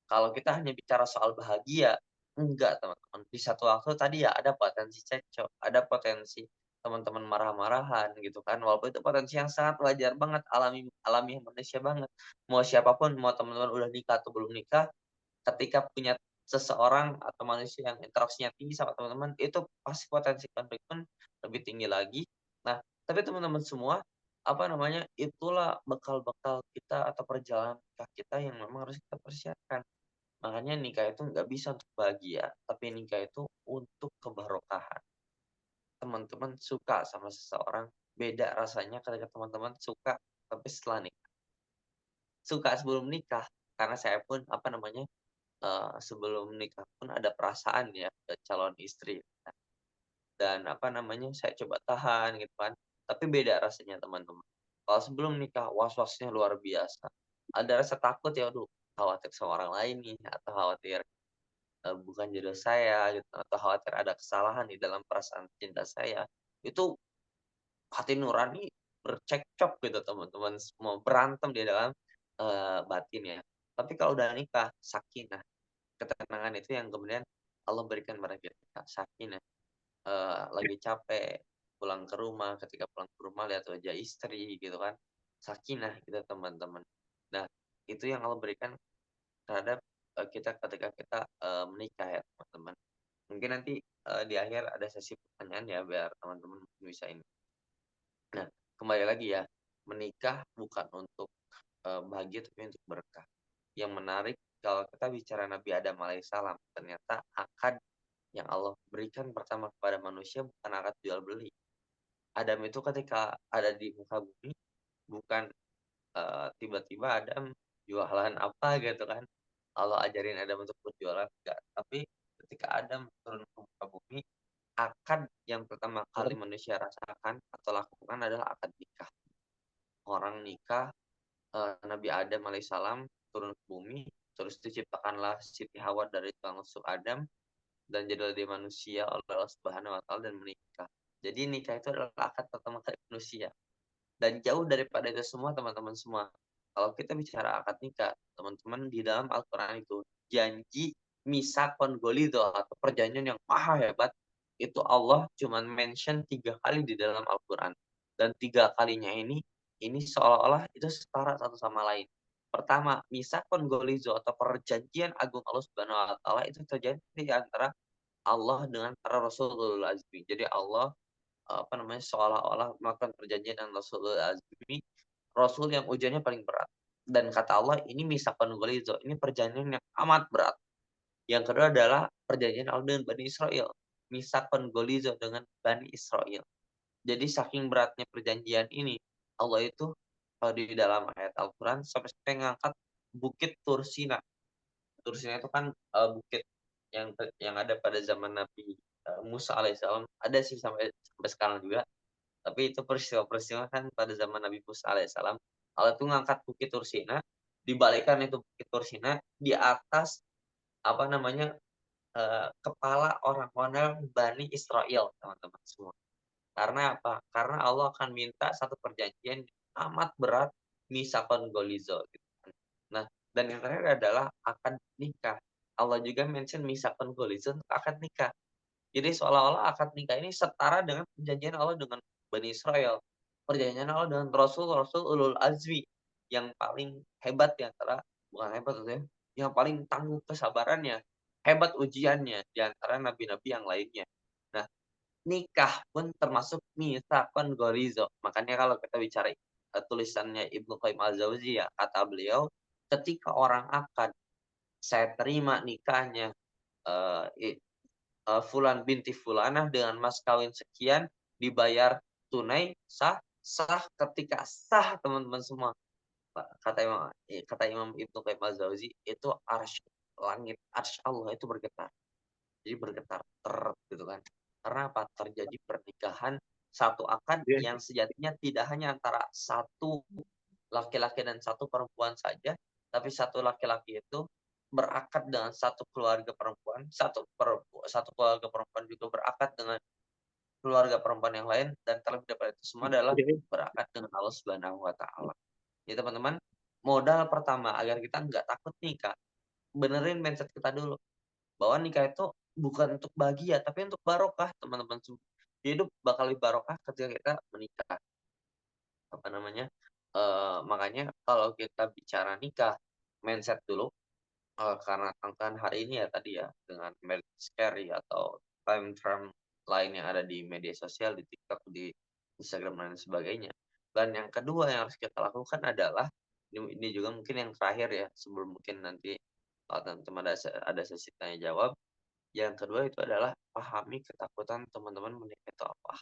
kalau kita hanya bicara soal bahagia, enggak, teman-teman. Di satu waktu tadi ya ada potensi cekcok, ada potensi teman-teman marah-marahan gitu kan, walaupun itu potensi yang sangat wajar banget, alami alami manusia banget. Mau siapapun, mau teman-teman udah nikah atau belum nikah, ketika punya seseorang atau manusia yang interaksinya tinggi sama teman-teman, itu pasti potensi konflik pun lebih tinggi lagi. Nah, tapi teman-teman semua, apa namanya, itulah bekal-bekal kita atau perjalanan nikah kita yang memang harus kita persiapkan. Makanya nikah itu nggak bisa untuk bahagia, tapi nikah itu untuk keberkahan. Teman-teman suka sama seseorang, beda rasanya ketika teman-teman suka tapi setelah nikah. Suka sebelum nikah, karena saya pun, apa namanya, sebelum nikah pun ada perasaan ya ke calon istri. Dan apa namanya, saya coba tahan gitu kan, tapi beda rasanya teman-teman. Kalau sebelum nikah was-wasnya luar biasa. Ada rasa takut ya, aduh khawatir sama orang lain nih, atau khawatir, bukan jodoh saya gitu, atau khawatir ada kesalahan di dalam perasaan cinta saya. Itu hati nurani bercekcok gitu teman-teman semua, berantem di dalam, batin ya. Tapi kalau udah nikah, sakinah, ketenangan itu yang kemudian Allah berikan pada kita, sakinah. Lagi capek, pulang ke rumah, ketika pulang ke rumah lihat wajah istri gitu kan, sakinah gitu teman-teman. Nah, itu yang Allah berikan terhadap, kita ketika kita, menikah ya teman-teman. Mungkin nanti, di akhir ada sesi pertanyaan ya biar teman-teman bisa ini. Nah, kembali lagi ya, menikah bukan untuk, bahagia tapi untuk berkah. Yang menarik kalau kita bicara Nabi Adam alaihissalam, ternyata akad yang Allah berikan pertama kepada manusia bukan akad jual beli. Adam itu ketika ada di muka bumi, bukan, tiba-tiba Adam jualan apa gitu kan, Allah ajarin Adam untuk berjualan, enggak. Tapi ketika Adam turun ke muka bumi, akad yang pertama kali manusia rasakan atau lakukan adalah akad nikah. Orang nikah, Nabi Adam alaihissalam turun ke bumi, terus diciptakanlah Siti Hawa dari tulang rusuk Adam, dan jadilah dia manusia oleh Allah Subhanahu wa Ta'ala dan menikah. Jadi nikah itu adalah akad pertama kali manusia. Dan jauh daripada itu semua teman-teman semua. Kalau kita bicara akad nikah, teman-teman di dalam Al-Qur'an itu janji misakon golido atau perjanjian yang maha hebat, itu Allah cuman mention 3 kali di dalam Al-Qur'an. Dan 3 kalinya ini seolah-olah itu setara satu sama lain. Pertama, misakon golizo atau perjanjian agung Allah Subhanahu wa Ta'ala itu terjadi di antara Allah dengan para rasul ulul azmi. Jadi Allah, apa namanya, seolah-olah melakukan perjanjian dengan rasul ulul azmi, rasul yang ujiannya paling berat. Dan kata Allah, ini mitsaqun ghaliza, ini perjanjian yang amat berat. Yang kedua adalah perjanjian Allah dengan Bani Israel, mitsaqun ghaliza dengan Bani Israel. Jadi saking beratnya perjanjian ini, Allah itu, di dalam ayat Al-Qur'an sampai-sampai ngangkat bukit Tursina. Tursina itu kan, bukit yang ada pada zaman Nabi, Musa alaihissalam, ada sih sampai sampai sekarang juga, tapi itu peristiwa-peristiwa kan pada zaman Nabi Musa alaihissalam, Allah tuh ngangkat Bukit Tursina, dibalikkan itu Bukit Tursina, di atas, apa namanya, kepala orang-orang Bani Israel, teman-teman semua. Karena apa? Karena Allah akan minta satu perjanjian amat berat, mitsaqon ghaliza gitu kan. Nah, dan yang terakhir adalah akad nikah. Allah juga mention mitsaqon ghaliza untuk akad nikah. Jadi seolah-olah akad nikah ini setara dengan perjanjian Allah dengan Bani Israel. Perjanjian Allah dengan rasul-rasul ulul azmi yang paling hebat di antara, bukan hebat maksudnya, yang paling tangguh kesabarannya, hebat ujiannya di antara nabi-nabi yang lainnya. Nah, nikah pun termasuk mitsaqon ghaliza. Makanya kalau kita bicara, tulisannya Ibnu Qayyim al-Jauziyah, kata beliau, ketika orang akad, saya terima nikahnya, eee, fulan binti fulanah dengan mas kawin sekian, dibayar tunai, sah sah, ketika sah teman-teman semua, kata Imam Ibnu Qayyim al-Jauzi, itu arsy langit, arsy Allah itu bergetar. Jadi bergetar, gitu kan. Karena apa? Terjadi pernikahan, satu akad yang sejatinya tidak hanya antara satu laki-laki dan satu perempuan saja, tapi satu laki-laki itu berakad dengan satu keluarga perempuan, satu keluarga perempuan juga berakad dengan keluarga perempuan yang lain, dan terlebih daripada itu semua adalah berakad dengan Allah Subhanahu wa taala. Ya teman-teman, modal pertama agar kita nggak takut nikah, benerin mindset kita dulu, bahwa nikah itu bukan untuk bahagia, tapi untuk barokah teman-teman semua. Hidup bakal lebih barokah ketika kita menikah. Apa namanya, makanya kalau kita bicara nikah, mindset dulu, karena tantangan hari ini ya tadi ya, dengan marriage scary atau time lain yang ada di media sosial, di TikTok, di Instagram, dan sebagainya. Dan yang kedua yang harus kita lakukan adalah, ini juga mungkin yang terakhir ya, sebelum mungkin nanti kalau teman-teman ada sesi tanya jawab. Yang kedua itu adalah pahami ketakutan teman-teman menikah itu apa.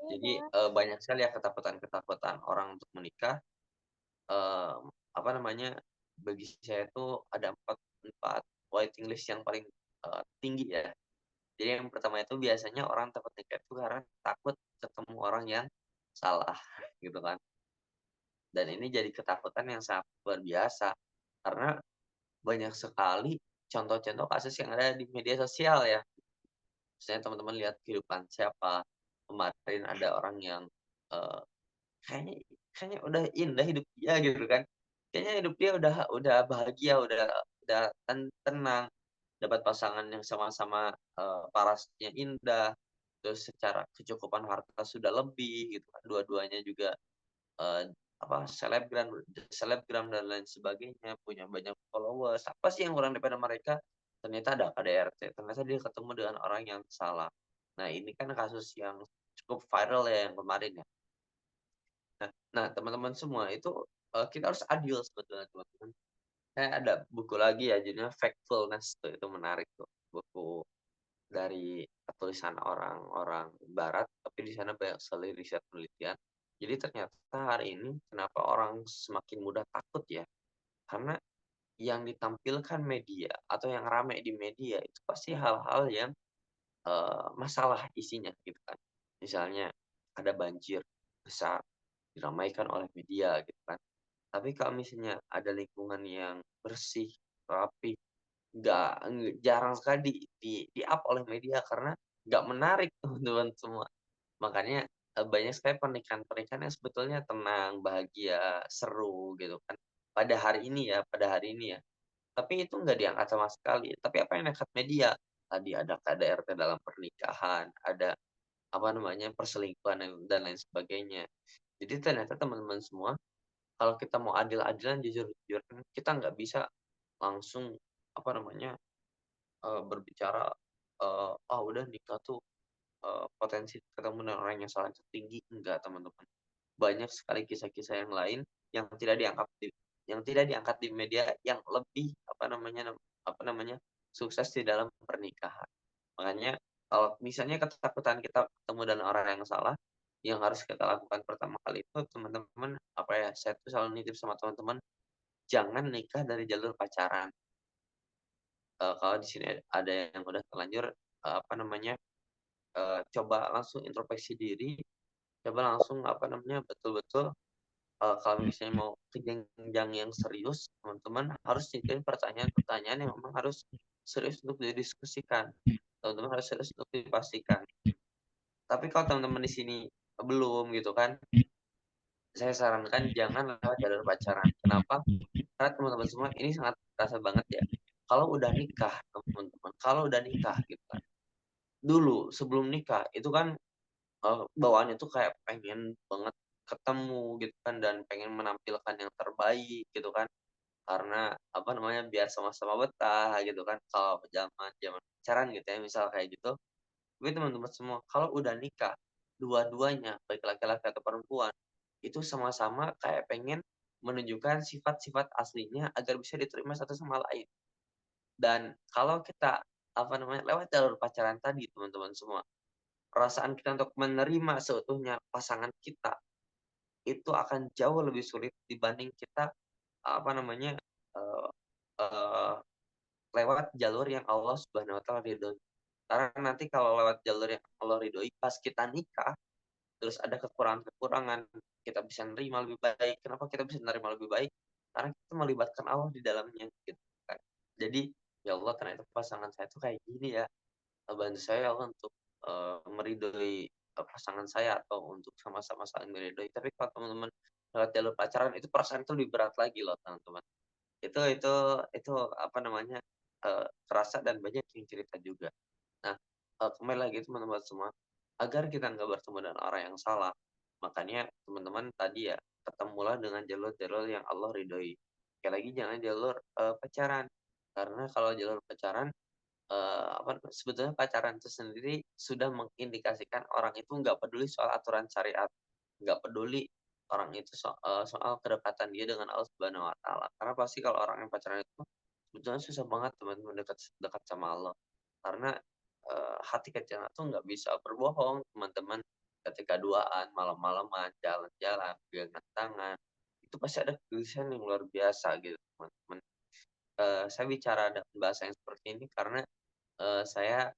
Jadi, banyak sekali ya ketakutan-ketakutan orang untuk menikah, eee, apa namanya, bagi saya itu ada empat empat waiting list yang paling, tinggi ya. Jadi yang pertama itu biasanya orang takut nikah itu karena takut ketemu orang yang salah, gitu kan. Dan ini jadi ketakutan yang sangat luar biasa, karena banyak sekali contoh-contoh kasus yang ada di media sosial ya. Misalnya teman-teman lihat kehidupan siapa, kemarin ada orang yang, eee Kayaknya kayaknya udah indah hidup dia gitu kan. Kayaknya hidup dia udah bahagia, udah tenang, dapat pasangan yang sama-sama, parasnya indah, terus secara kecukupan harta sudah lebih gitu kan, dua-duanya juga, eee, selebgram selebgram dan lain sebagainya, punya banyak followers, apa sih yang kurang daripada mereka? Ternyata ada KDRT, ternyata dia ketemu dengan orang yang salah. Nah ini kan kasus yang cukup viral ya yang kemarin ya. Nah, teman-teman semua itu, kita harus adil sebetulnya teman-teman. Kayak ada buku lagi ya judulnya Factfulness tuh, itu menarik tuh, buku dari tulisan orang-orang barat, tapi di sana banyak sekali riset penelitian. Jadi ternyata hari ini kenapa orang semakin mudah takut ya, karena yang ditampilkan media atau yang ramai di media itu pasti hal-hal yang, masalah isinya gitu kan. Misalnya ada banjir besar, diramaikan oleh media gitu kan. Tapi kalau misalnya ada lingkungan yang bersih, rapi, jarang sekali di-up oleh media karena nggak menarik teman-teman semua. Makanya, banyak sekali pernikahan-pernikahan yang sebetulnya tenang, bahagia, seru gitu kan, pada hari ini ya. Tapi itu nggak diangkat sama sekali. Tapi apa yang diangkat media? Tadi ada KDRT dalam pernikahan, ada apa namanya, perselingkuhan dan lain sebagainya. Jadi ternyata teman-teman semua, kalau kita mau adil-adilan, jujur-jujuran, kita nggak bisa langsung, apa namanya, berbicara, "Ah, udah nikah tuh, potensi ketemu dengan orang yang salah itu tinggi." Enggak, teman-teman. Banyak sekali kisah-kisah yang lain yang tidak diangkat di media yang lebih, apa namanya, sukses di dalam pernikahan. Makanya kalau misalnya ketakutan kita ketemu dengan orang yang salah, yang harus kita lakukan pertama kali itu teman-teman, apa ya, saya tuh selalu nitip sama teman-teman, jangan nikah dari jalur pacaran. Kalau di sini ada yang udah terlanjur, apa namanya, coba langsung introspeksi diri, coba langsung, apa namanya, betul-betul, kalau misalnya mau ke jenjang yang serius, teman-teman harus nyicilin pertanyaan-pertanyaan yang memang harus serius untuk didiskusikan, teman-teman harus serius untuk dipastikan. Tapi kalau teman-teman di sini belum gitu kan, saya sarankan jangan lewat jalur pacaran. Kenapa? Karena teman-teman semua ini sangat terasa banget ya, kalau udah nikah teman-teman, kalau udah nikah gitu kan, dulu sebelum nikah itu kan, bawaannya tuh kayak pengen banget ketemu gitu kan dan pengen menampilkan yang terbaik gitu kan, karena apa namanya, biar sama-sama betah gitu kan kalau zaman-zaman pacaran gitu ya, misal kayak gitu. Tapi teman-teman semua, kalau udah nikah, dua-duanya, baik laki-laki atau perempuan, itu sama-sama kayak pengen menunjukkan sifat-sifat aslinya agar bisa diterima satu sama lain. Dan kalau kita, apa namanya, lewat jalur pacaran tadi teman-teman semua, perasaan kita untuk menerima seutuhnya pasangan kita, itu akan jauh lebih sulit dibanding kita, apa namanya, eee eee, lewat jalur yang Allah Subhanahu wa Ta'ala ridhoi. Karena nanti kalau lewat jalur yang Allah ridhoi, pas kita nikah, terus ada kekurangan-kekurangan, kita bisa nerima lebih baik. Kenapa kita bisa nerima lebih baik? Karena kita melibatkan Allah di dalamnya, gitu kan. Jadi, ya Allah ternyata pasangan saya tuh kayak gini ya, bantu saya ya Allah untuk, meridhoi, pasangan saya atau untuk sama-sama saling meridhoi. Tapi kalau teman-teman lewat jalur pacaran itu perasaan itu lebih berat lagi loh teman-teman. Itu apa namanya, kerasa dan banyak yang cerita juga. Nah, kembali lagi teman-teman semua, agar kita nggak bertemu dengan orang yang salah, makanya teman-teman tadi ya, ketemulah dengan jalur-jalur yang Allah ridhoi. Sekali lagi jangan jalur, pacaran, karena kalau jalur pacaran, sebetulnya pacaran itu sendiri sudah mengindikasikan orang itu nggak peduli soal aturan syariat, nggak peduli orang itu soal kedekatan dia dengan Allah Subhanahu wa Ta'ala. Karena pasti kalau orang yang pacaran itu sebetulnya susah banget teman-teman dekat dekat sama Allah. Karena, hati kecilnya tuh nggak bisa berbohong teman-teman, ketika duaan, malam-malaman, jalan-jalan, pegangan tangan, itu pasti ada kegelisahan yang luar biasa gitu teman-teman. Saya bicara dengan bahasa yang seperti ini karena saya,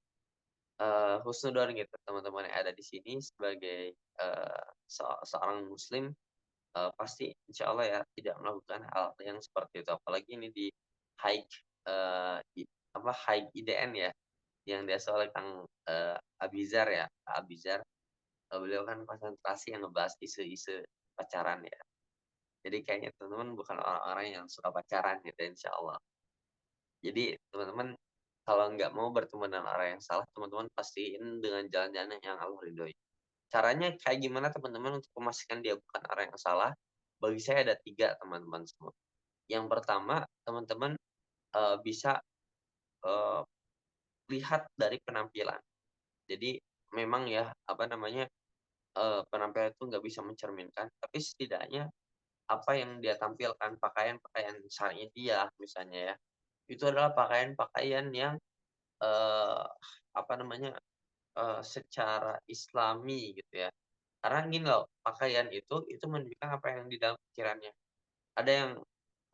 husnudon gitu teman-teman yang ada di sini sebagai, seorang muslim, pasti insya Allah ya tidak melakukan hal yang seperti itu. Apalagi ini di Haik, eee, i apa, Haik IDN ya, yang diasuh oleh Kang, Abizar ya, Kak Abizar. Beliau kan konsentrasi yang ngebahas isu-isu pacaran ya. Jadi kayaknya teman-teman bukan orang-orang yang suka pacaran gitu insya Allah. Jadi teman-teman kalau nggak mau bertemu dengan orang yang salah, teman-teman pastiin dengan jalan-jalan yang Allah ridhoi. Caranya kayak gimana teman-teman untuk memastikan dia bukan orang yang salah? Bagi saya ada 3 teman-teman semua. Yang pertama, teman-teman, bisa, eee, lihat dari penampilan. Jadi memang ya, apa namanya, penampilan itu nggak bisa mencerminkan, tapi setidaknya apa yang dia tampilkan, pakaian-pakaian syar'i dia misalnya ya, itu adalah pakaian-pakaian yang, eee, apa namanya, secara islami gitu ya. Karena gini loh, pakaian itu menunjukkan apa yang di dalam pikirannya. Ada yang,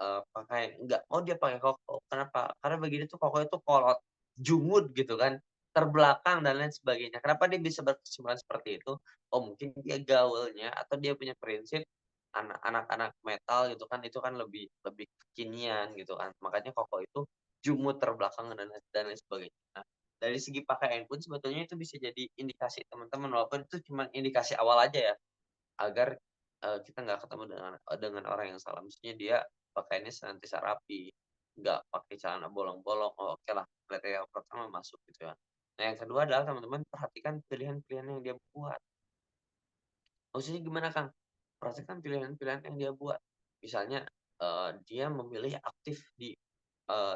pakai nggak mau dia pakai koko, kenapa? Karena bagi dia tuh koko itu kolot, jumud gitu kan, terbelakang dan lain sebagainya. Kenapa dia bisa berkesimpulan seperti itu? Oh mungkin dia gaulnya atau dia punya prinsip anak-anak metal gitu kan, itu kan lebih lebih kekinian gitu kan. Makanya koko itu jumud, terbelakang dan lain sebagainya. Nah, dari segi pakaian pun sebetulnya itu bisa jadi indikasi teman-teman, walaupun itu cuma indikasi awal aja ya. Agar, kita nggak ketemu dengan orang yang salah. Maksudnya dia pakaiannya senantiasa rapi, nggak pakai celana bolong-bolong, oh okelah kriteria pertama masuk gitu ya. Nah yang kedua adalah teman-teman perhatikan pilihan-pilihan yang dia buat. Maksudnya gimana Kang? Perhatikan pilihan-pilihan yang dia buat. Misalnya, dia memilih aktif di,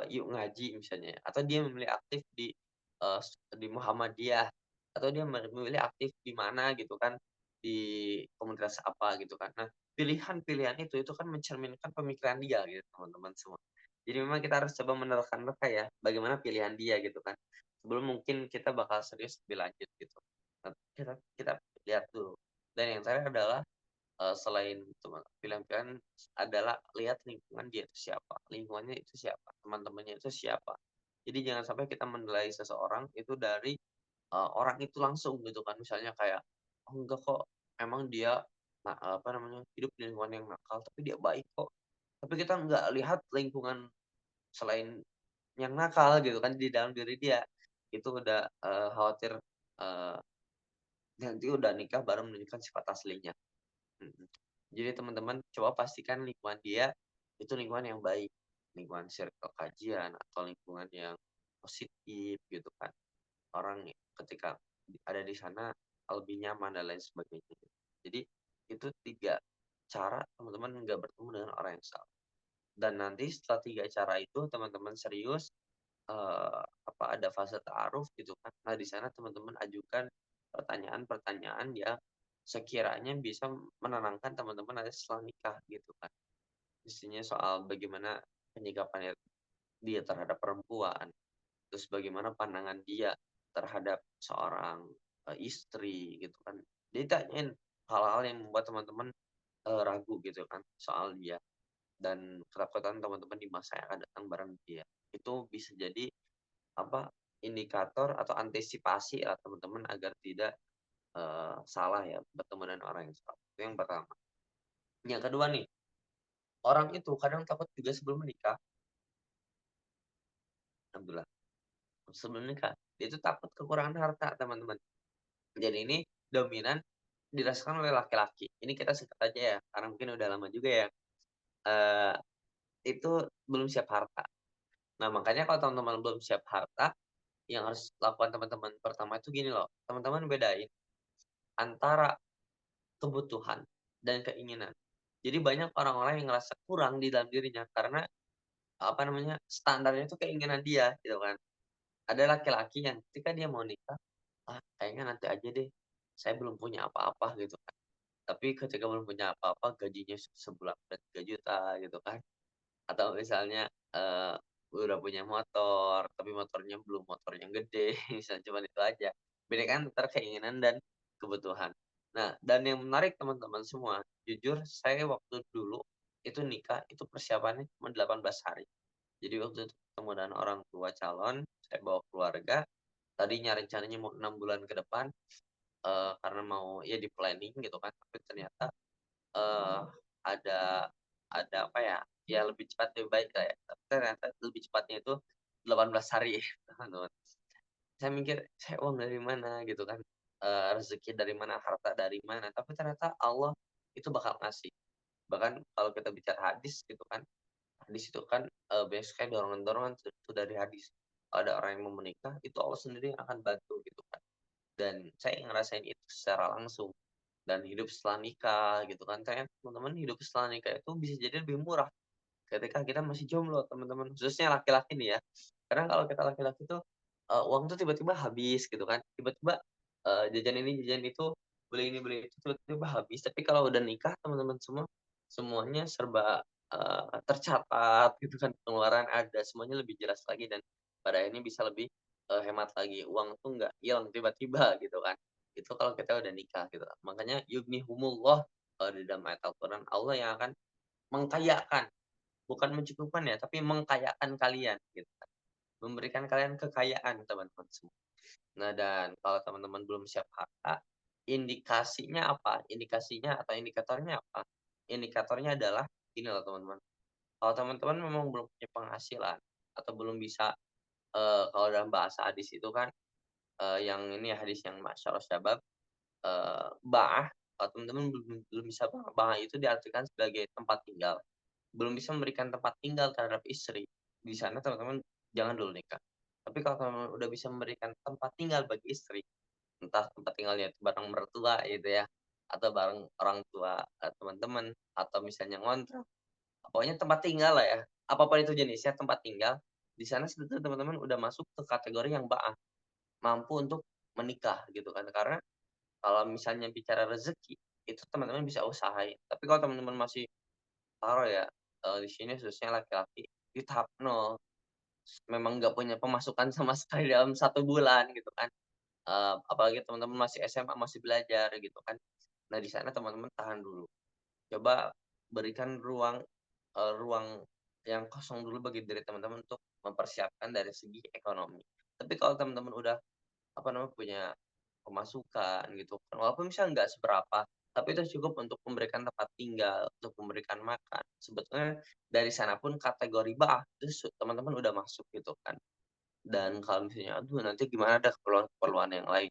Yuk Ngaji misalnya, atau dia memilih aktif di Muhammadiyah, atau dia memilih aktif di mana gitu kan, di komunitas apa gitu kan. Nah, pilihan-pilihan itu kan mencerminkan pemikiran dia gitu teman-teman semua. Jadi memang kita harus coba menerka-nerka ya, bagaimana pilihan dia gitu kan, sebelum mungkin kita bakal serius lebih lanjut gitu. Nah, kita kita lihat dulu. Dan yang terakhir adalah, selain pilihan-pilihan adalah lihat lingkungan dia itu siapa, lingkungannya itu siapa, teman-temannya itu siapa. Jadi jangan sampai kita menilai seseorang itu dari, orang itu langsung gitu kan, misalnya kayak, "Oh enggak kok, emang dia apa namanya, hidup di lingkungan yang nakal, tapi dia baik kok." Tapi kita nggak lihat lingkungan selain yang nakal gitu kan di dalam diri dia. Itu udah, khawatir, eee, nanti udah nikah baru menunjukkan sifat aslinya. Mhm. Jadi teman-teman coba pastikan lingkungan dia itu lingkungan yang baik, lingkungan circle kajian atau lingkungan yang positif gitu kan. Orang ketika ada di sana lebih nyaman dan lain sebagainya. Jadi itu 3 cara teman-teman nggak bertemu dengan orang yang salah. Dan nanti setelah 3 cara itu teman-teman serius, ada fase ta'aruf gitu kan. Nah di sana teman-teman ajukan pertanyaan-pertanyaan yang sekiranya bisa menenangkan teman-teman nanti setelah nikah gitu kan. Misalnya soal bagaimana penyikapannya dia terhadap perempuan, terus bagaimana pandangan dia terhadap seorang, istri gitu kan. Ditanyain hal-hal yang membuat teman-teman, ragu gitu kan soal dia dan ketakutan teman-teman di masa yang akan datang bareng dia. Itu bisa jadi apa, indikator atau antisipasi lah teman-teman agar tidak, salah ya bertemu dengan orang yang salah. Itu yang pertama. Yang kedua nih, orang itu kadang takut juga sebelum menikah, alhamdulillah, sebelum nikah, dia itu takut kekurangan harta teman-teman. Jadi ini dominan dirasakan oleh laki-laki. Ini kita singkat aja ya, karena mungkin udah lama juga ya, eee, itu belum siap harta. Nah, makanya kalau teman-teman belum siap harta, yang harus lakukan teman-teman pertama itu gini loh, teman-teman bedain antara kebutuhan dan keinginan. Jadi banyak orang-orang yang ngerasa kurang di dalam dirinya karena, apa namanya, standarnya itu keinginan dia gitu kan. Ada laki-laki yang ketika dia mau nikah, "Ah, kayaknya nanti aja deh, saya belum punya apa-apa," gitu kan. Tapi ketika belum punya apa-apa, gajinya sebulan udah 3 juta gitu kan. Atau misalnya, udah punya motor, tapi motornya belum motor yang gede, misalnya cuman itu aja. Bedakan antara keinginan dan kebutuhan. Nah, dan yang menarik teman-teman semua, jujur saya waktu dulu itu nikah, itu persiapannya cuma 18 hari. Jadi waktu itu ketemu dengan orang tua calon, saya bawa keluarga, tadinya rencananya mau 6 bulan ke depan, karena mau ya di-planning gitu kan, tapi ternyata Eee, ada apa ya, ya lebih cepat lebih baik lah ya, tapi ternyata lebih cepatnya itu 18 hari teman-teman. Saya mikir, "Saya uang dari mana?" Gitu kan, rezeki dari mana, harta dari mana, tapi ternyata Allah itu bakal ngasih. Bahkan kalau kita bicara hadis gitu kan, hadis itu kan, banyak sekali dorongan-dorongan tuh dari hadis. Kalau ada orang yang mau menikah, itu Allah sendiri yang akan bantu gitu kan. Dan saya ngerasain itu secara langsung. Dan hidup setelah nikah gitu kan, ternyata teman-teman hidup setelah nikah itu bisa jadi lebih murah ketika kita masih jomblo teman-teman, khususnya laki-laki nih ya. Karena kalau kita laki-laki tuh, uang tuh tiba-tiba habis gitu kan, tiba-tiba, jajan ini, jajan itu, beli ini, beli itu, tiba-tiba habis. Tapi kalau udah nikah teman-teman semua, semuanya serba, tercatat gitu kan, pengeluaran ada, semuanya lebih jelas lagi dan pada akhirnya bisa lebih, hemat lagi. Uang tuh nggak hilang tiba-tiba gitu kan. Itu kalau kita udah nikah gitu. Makanya yughnihumullah, di dalam ayat Al-Quran, Allah yang akan mengkayakan. Bukan mencukupkan ya, tapi mengkayakan kalian gitu kan, memberikan kalian kekayaan teman-teman semua. Nah dan kalau teman-teman belum siap harta, indikasinya apa? Indikasinya atau indikatornya apa? Indikatornya adalah ini loh teman-teman, kalau teman-teman memang belum punya penghasilan atau belum bisa, kalau dalam bahasa hadis itu kan, yang ini ya hadis yang masyarakat syabab, ba'ah, kalau teman-teman belum belum bisa ba'ah, ba'ah itu diartikan sebagai tempat tinggal. Belum bisa memberikan tempat tinggal terhadap istri, di sana teman-teman jangan dulu nikah. Tapi kalau teman-teman udah bisa memberikan tempat tinggal bagi istri, entah tempat tinggalnya itu bareng mertua gitu ya, atau bareng orang tua, teman-teman, atau misalnya ngontrak, pokoknya tempat tinggal lah ya, apapun itu jenisnya tempat tinggal, di sana sebetulnya teman-teman udah masuk ke kategori yang ba'ah, mampu untuk menikah gitu kan. Karena kalau misalnya bicara rezeki, itu teman-teman bisa usahain, tapi kalau teman-teman masih taruh ya, di sini khususnya laki-laki, di tahap nol, memang nggak punya pemasukan sama sekali dalam 1 bulan gitu kan, apalagi teman-teman masih SMA, masih belajar gitu kan. Nah, di sana teman-teman tahan dulu, coba berikan ruang, ruang yang kosong dulu bagi diri teman-teman untuk mempersiapkan dari segi ekonomi. Tapi kalau teman-teman udah, apa namanya, punya pemasukan gitu kan, walaupun misalnya nggak seberapa, tapi itu cukup untuk memberikan tempat tinggal, untuk memberikan makan. Sebetulnya dari sana pun kategori bah, itu teman-teman udah masuk gitu kan. Dan kalau misalnya, "Aduh nanti gimana ada keperluan-keperluan yang lain?"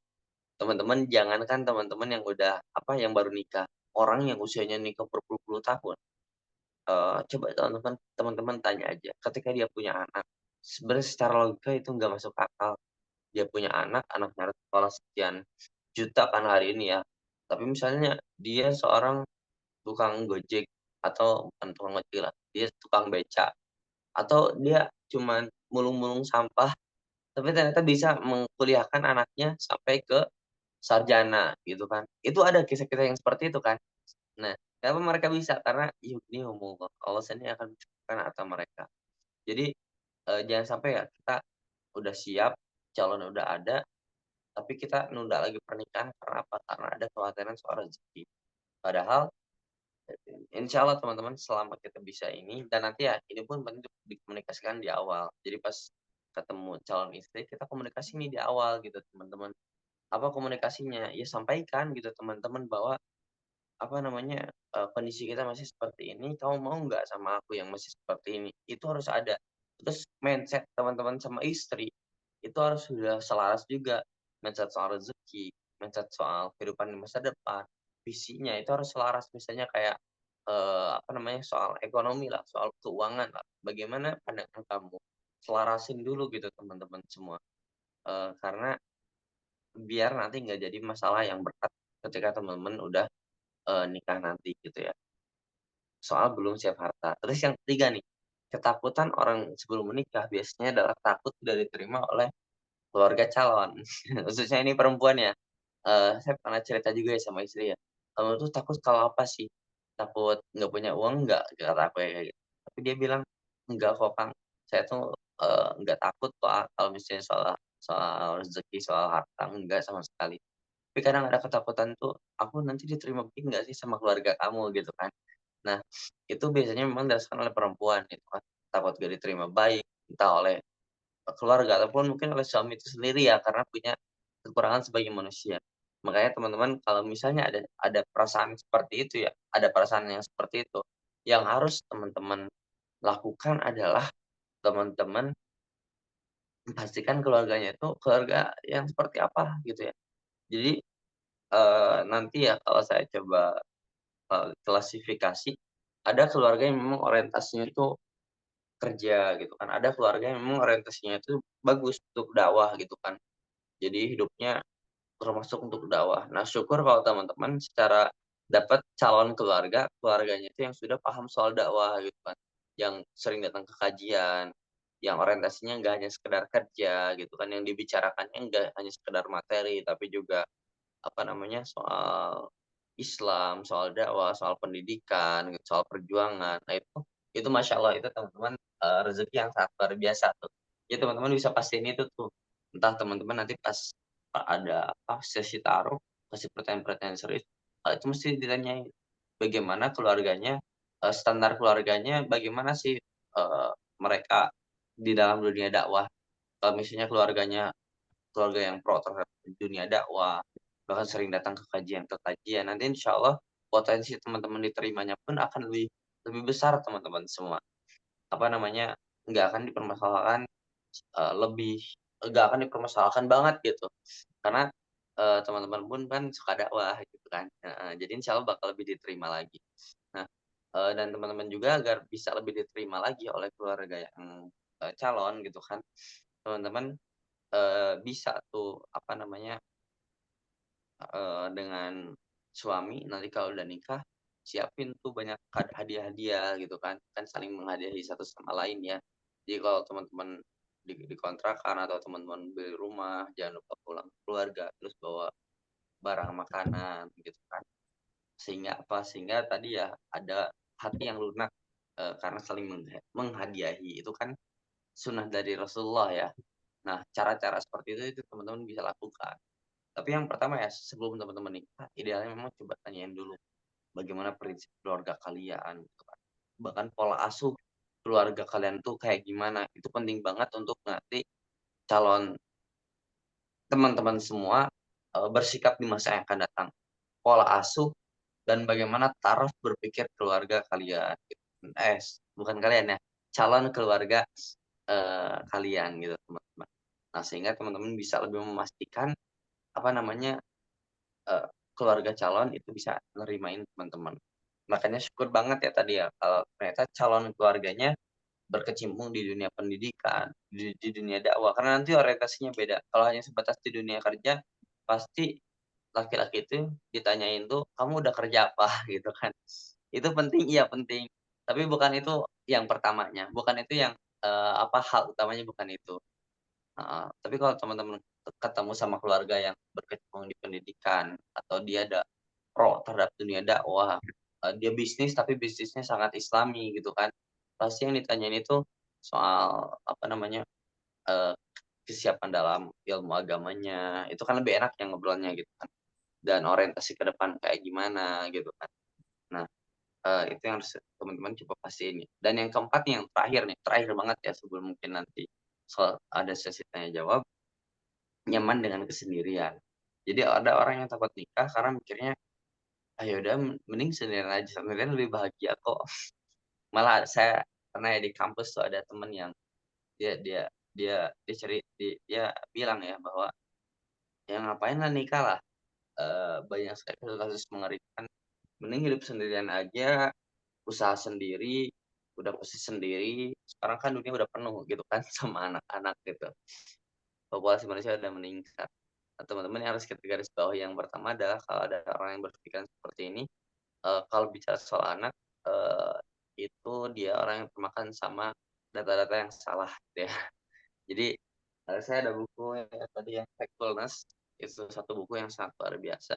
Teman-teman jangankan teman-teman yang udah, apa, yang baru nikah, orang yang usianya nikah berpuluh-puluh tahun, coba teman-teman teman-teman tanya aja, ketika dia punya anak, sebenarnya secara logika itu nggak masuk akal. Dia punya anak, anaknya harus sekolah sekian juta kan hari ini ya. Tapi misalnya dia seorang tukang Gojek atau bukan tukang ojek lah, dia tukang beca, atau dia cuman mulung-mulung sampah, tapi ternyata bisa mengkuliahkan anaknya sampai ke sarjana gitu kan. Itu ada kisah-kisah yang seperti itu kan. Nah, kenapa mereka bisa? Karena yughnihumullah, Allah sendiri akan mencukupkan harta mereka. Jadi, jangan sampai ya kita udah siap, calon udah ada, tapi kita nunda lagi pernikahan karena apa? Karena ada kekhawatiran soal rezeki. Padahal, insyaallah teman-teman selama kita bisa ini dan nanti ya ini pun penting untuk dikomunikasikan di awal. Jadi pas ketemu calon istri kita komunikasi nih di awal gitu teman-teman. Apa komunikasinya? Ya sampaikan gitu teman-teman bahwa apa namanya, kondisi kita masih seperti ini, kamu mau nggak sama aku yang masih seperti ini? Itu harus ada. Terus mindset teman-teman sama istri, itu harus sudah selaras juga, mindset soal rezeki. mindset soal kehidupan di masa depan, visinya itu harus selaras misalnya kayak, apa namanya, soal ekonomi lah, soal keuangan lah, bagaimana pandangan kamu? Selarasin dulu gitu teman-teman semua, karena biar nanti nggak jadi masalah yang berat ketika teman-teman udah, nikah nanti gitu ya, soal belum siap harta. Terus yang ketiga nih, ketakutan orang sebelum menikah biasanya adalah takut tidak diterima oleh keluarga calon, khususnya ini perempuan ya. Saya pernah cerita juga ya sama istri ya, "Kamu tuh takut kalau apa sih? Takut nggak punya uang nggak?" Kata aku ya kayak gitu. Tapi dia bilang, "Enggak kok Kang, saya tuh, nggak takut kok kalau misalnya soal soal rezeki, soal harta, enggak sama sekali. Tapi kadang ada ketakutan tuh, aku nanti diterima baik nggak sih sama keluarga kamu?" Gitu kan. Nah, itu biasanya memang dirasakan oleh perempuan gitu kan, takut gak diterima baik, entah oleh keluarga ataupun mungkin oleh suami itu sendiri ya, karena punya kekurangan sebagai manusia. Makanya teman-teman kalau misalnya ada perasaan seperti itu ya, ada perasaan yang seperti itu, yang harus teman-teman lakukan adalah teman-teman pastikan keluarganya itu keluarga yang seperti apa gitu ya. Jadi, nanti ya kalau saya coba, klasifikasi, ada keluarga yang memang orientasinya itu kerja gitu kan, ada keluarga yang memang orientasinya itu bagus untuk dakwah gitu kan. Jadi hidupnya termasuk untuk dakwah. Nah, syukur kalau teman-teman secara dapat calon keluarga, keluarganya itu yang sudah paham soal dakwah gitu kan, yang sering datang ke kajian, yang orientasinya nggak hanya sekedar kerja gitu kan, yang dibicarakannya nggak hanya sekedar materi, tapi juga apa namanya, soal Islam, soal dakwah, soal pendidikan, gitu, soal perjuangan. Nah itu Masya Allah itu teman-teman, rezeki yang sangat luar biasa tuh. Jadi teman-teman bisa pastiin itu tuh. Entah teman-teman nanti pas, ada apa, sesi taruh, kasih pertanyaan-pertanyaan serius, itu mesti ditanyain, bagaimana keluarganya, standar keluarganya bagaimana sih, mereka di dalam dunia dakwah. Kalau misalnya keluarganya keluarga yang pro terhadap dunia dakwah, bahkan sering datang ke kajian, nanti insya Allah potensi teman-teman diterimanya pun akan lebih lebih besar teman-teman semua. Apa namanya, nggak akan dipermasalahkan, lebih nggak akan dipermasalahkan banget gitu. Karena, teman-teman pun kan suka dakwah gitu kan, heeh, jadi insya Allah bakal lebih diterima lagi. Nah, dan teman-teman juga agar bisa lebih diterima lagi oleh keluarga yang, calon gitu kan, teman-teman, bisa tuh, apa namanya, dengan suami nanti kalau udah nikah, siapin tuh banyak hadiah-hadiah gitu kan, kan saling menghadiahi satu sama lain ya. Jadi kalau teman-teman di kontrakan atau teman-teman beli rumah, jangan lupa pulang ke keluarga, terus bawa barang makanan gitu kan. Sehingga apa, sehingga tadi ya ada hati yang lunak, karena saling menghadiahi, itu kan sunnah dari Rasulullah ya. Nah, cara-cara seperti itu teman-teman bisa lakukan. Tapi yang pertama ya, sebelum teman-teman nikah, idealnya memang coba tanyain dulu, bagaimana prinsip keluarga kalian, gitu kan. Bahkan pola asuh keluarga kalian tuh kayak gimana, itu penting banget untuk nanti calon teman-teman semua, bersikap di masa yang akan datang. Pola asuh dan bagaimana taraf berpikir keluarga kalian, gitu. Bukan kalian ya, calon keluarga, kalian gitu, teman-teman. Nah, sehingga teman-teman bisa lebih memastikan, apa namanya, keluarga calon itu bisa nerimain teman-teman. Makanya syukur banget ya tadi ya, kalau ternyata calon keluarganya berkecimpung di dunia pendidikan, di dunia dakwah, karena nanti orientasinya beda. Kalau hanya sebatas di dunia kerja, pasti laki-laki itu ditanyain tuh, "Kamu udah kerja apa?" Gitu kan. Itu penting, iya penting, tapi bukan itu yang pertamanya, bukan itu yang, apa, hal utamanya bukan itu. Heeh, tapi kalau teman-teman ketemu sama keluarga yang berkecimpung di pendidikan, atau dia ada pro terhadap dunia dakwah, dia bisnis tapi bisnisnya sangat islami gitu kan, pasti yang ditanyain itu soal apa namanya, eee, kesiapan dalam ilmu agamanya, itu kan lebih enak yang ngobrolnya gitu kan, dan orientasi ke depan kayak gimana gitu kan. Nah, itu yang harus teman-teman coba pastiin ya. Dan yang keempat nih, yang terakhir nih, terakhir banget ya sebelum mungkin nanti ada sesi tanya jawab, nyaman dengan kesendirian. Jadi ada orang yang takut nikah karena mikirnya, "Ah, ya udah mending sendirian aja, sendirian lebih bahagia kok." Malah saya pernah ya di kampus tuh ada temen yang dia dia dia dia bilang ya bahwa, "Ya ngapain lah nikah lah, banyak sekali kasus-kasus mengerikan. Mending hidup sendirian aja, usaha sendiri, udah pasti sendiri. Sekarang kan dunia udah penuh gitu kan sama anak-anak gitu. Populasi manusia udah meningkat. Nah, teman-teman yang harus kita garis bawahi yang pertama adalah kalau ada orang yang berpikiran seperti ini, kalau bicara soal anak, eee, itu dia orang yang termakan sama data-data yang salah gitu ya. Jadi, saya ada buku ya tadi yang Factfulness, itu satu buku yang sangat luar biasa.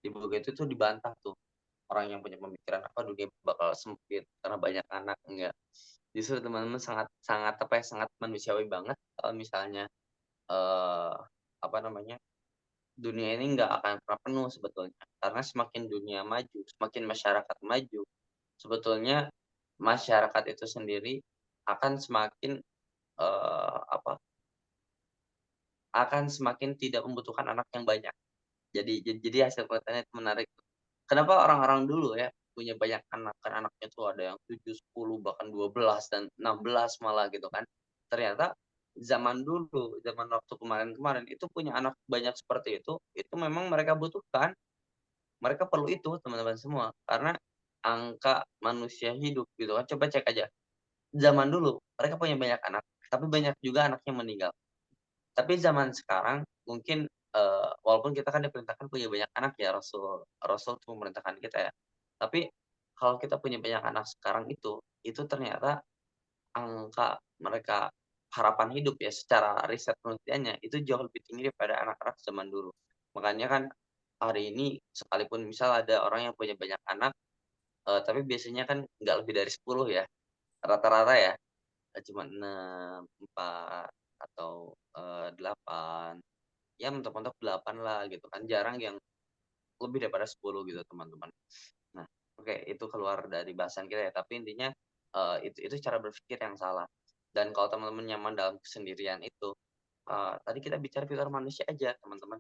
Di buku itu tuh dibantah tuh, orang yang punya pemikiran, apa dunia bakal sempit karena banyak anak, enggak. Justru teman-teman sangat sangat, apa ya, sangat manusiawi banget kalau misalnya, eee, apa namanya, dunia ini nggak akan pernah penuh sebetulnya. Karena semakin dunia maju, semakin masyarakat maju, sebetulnya masyarakat itu sendiri akan semakin, apa, akan semakin tidak membutuhkan anak yang banyak. Jadi hasil penelitiannya itu menarik. Kenapa orang-orang dulu ya punya banyak anak, kan anaknya tuh ada yang 7 10 bahkan 12 dan 16 malah gitu kan. Ternyata zaman dulu, zaman waktu kemarin-kemarin itu punya anak banyak seperti itu memang mereka butuhkan, mereka perlu itu teman-teman semua. Karena angka manusia hidup gitu kan, coba cek aja, zaman dulu mereka punya banyak anak, tapi banyak juga anaknya meninggal. Tapi zaman sekarang mungkin, walaupun kita kan diperintahkan punya banyak anak ya, Rasul Rasul tuh memerintahkan kita ya. Tapi kalau kita punya banyak anak sekarang itu ternyata angka mereka harapan hidup ya secara riset penelitiannya itu jauh lebih tinggi daripada anak-anak zaman dulu. Makanya kan hari ini sekalipun misal ada orang yang punya banyak anak, tapi biasanya kan nggak lebih dari 10 ya, rata-rata ya, cuma 6 4 atau, 8. Ya mentok-mentok 8 lah gitu kan, jarang yang lebih daripada 10 gitu teman-teman. Nah, oke itu keluar dari bahasan kita ya, tapi intinya, itu cara berpikir yang salah. Dan kalau teman-teman nyaman dalam kesendirian itu, tadi kita bicara filter manusia aja teman-teman.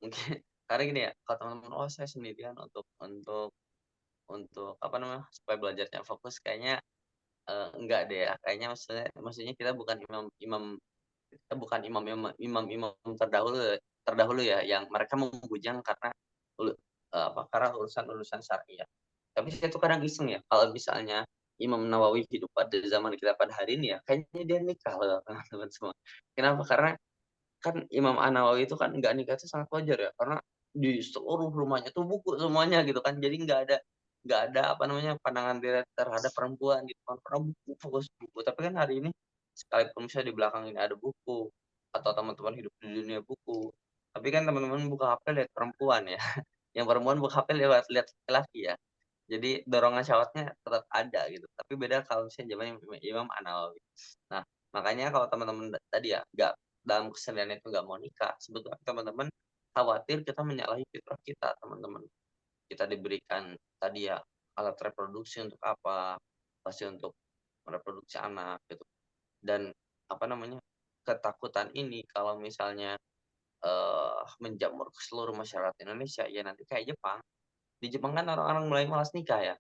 Mungkin karena gini ya, kalau teman-teman, "Oh saya sendirian untuk apa namanya, supaya belajarnya fokus," kayaknya, enggak deh ya, kayaknya maksudnya maksudnya kita bukan imam imam kita bukan imam-imam terdahulu terdahulu ya, yang mereka membujang karena karena urusan-urusan syar'iyyah. Tapi saya tuh kadang iseng ya, kalau misalnya Imam Nawawi hidup pada zaman kita pada hari ini ya, kayaknya dia nikah loh teman-teman semua. Kenapa? Karena kan Imam An-Nawawi itu kan nggak nikah itu sangat wajar ya, karena di seluruh rumahnya tuh buku semuanya gitu kan. Jadi nggak ada apa namanya, pandangan dia terhadap perempuan gitu kan, karena buku, fokus buku. Tapi kan hari ini sekalipun misalnya di belakang ini ada buku, atau teman-teman hidup di dunia buku, tapi kan teman-teman buka HP lihat perempuan ya, yang perempuan buka HP lihat lihat laki-laki ya. Jadi dorongan syahwatnya tetap ada gitu, tapi beda kalau misalnya zaman Imam An-Nawawi. Nah, makanya kalau teman-teman tadi ya, nggak dalam kesenian itu nggak mau nikah, sebetulnya teman-teman khawatir kita menyalahi fitrah kita, teman-teman. Kita diberikan tadi ya, alat reproduksi untuk apa, pasti untuk mereproduksi anak gitu. Dan apa namanya, ketakutan ini kalau misalnya, menjamur ke seluruh masyarakat Indonesia, ya nanti kayak Jepang. Di Jepang kan orang-orang mulai malas nikah ya,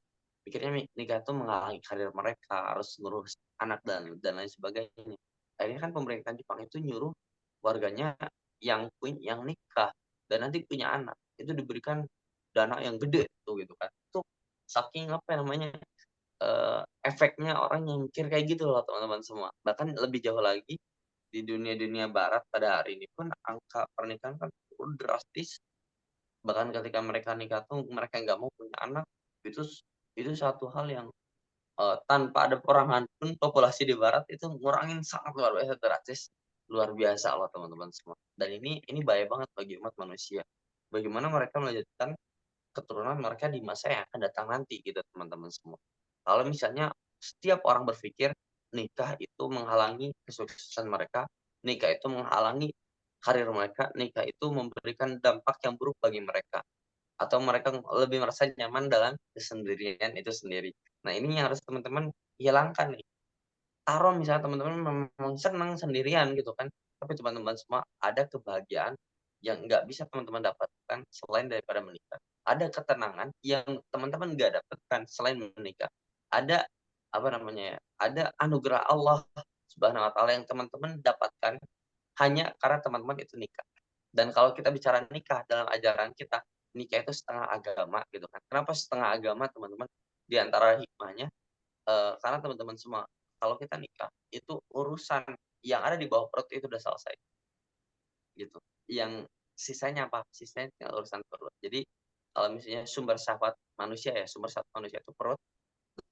pikirnya nikah itu menghalangi karir mereka, harus ngurus anak dan lain sebagainya. Akhirnya kan pemerintahan Jepang itu nyuruh warganya yang nikah dan nanti punya anak, itu diberikan dana yang gede tuh gitu kan. Itu saking apa ya namanya, efeknya orang yang mikir kayak gitu loh teman-teman semua. Bahkan lebih jauh lagi, di dunia-dunia barat pada hari ini pun angka pernikahan kan turun drastis. Bahkan ketika mereka nikah tuh mereka nggak mau punya anak, itu itu satu hal yang, tanpa ada perangan pun populasi di barat itu ngurangin sangat luar biasa drastis, luar biasa loh teman-teman semua. Dan ini bahaya banget bagi umat manusia. Bagaimana mereka melanjutkan keturunan mereka di masa yang akan datang nanti gitu teman-teman semua. Kalau misalnya setiap orang berpikir nikah itu menghalangi kesuksesan mereka, nikah itu menghalangi karir mereka, nikah itu memberikan dampak yang buruk bagi mereka, atau mereka lebih merasa nyaman dalam kesendirian itu sendiri. Nah ini yang harus teman-teman hilangkan nih. Taruh misalnya teman-teman memang senang sendirian gitu kan, tapi teman-teman semua ada kebahagiaan yang nggak bisa teman-teman dapatkan selain daripada menikah. Ada ketenangan yang teman-teman nggak dapatkan selain menikah. Ada, apa namanya ya, ada anugerah Allah Subhanahu wa taala yang teman-teman dapatkan hanya karena teman-teman itu nikah. Dan kalau kita bicara nikah dalam ajaran kita, nikah itu setengah agama gitu kan. Kenapa setengah agama teman-teman? Di antara hikmahnya, karena teman-teman semua, kalau kita nikah, itu urusan yang ada di bawah perut itu udah selesai, gitu. Yang sisanya apa? Sisanya tinggal urusan perut. Jadi, kalau misalnya sumber syahwat manusia ya, sumber syahwat manusia itu perut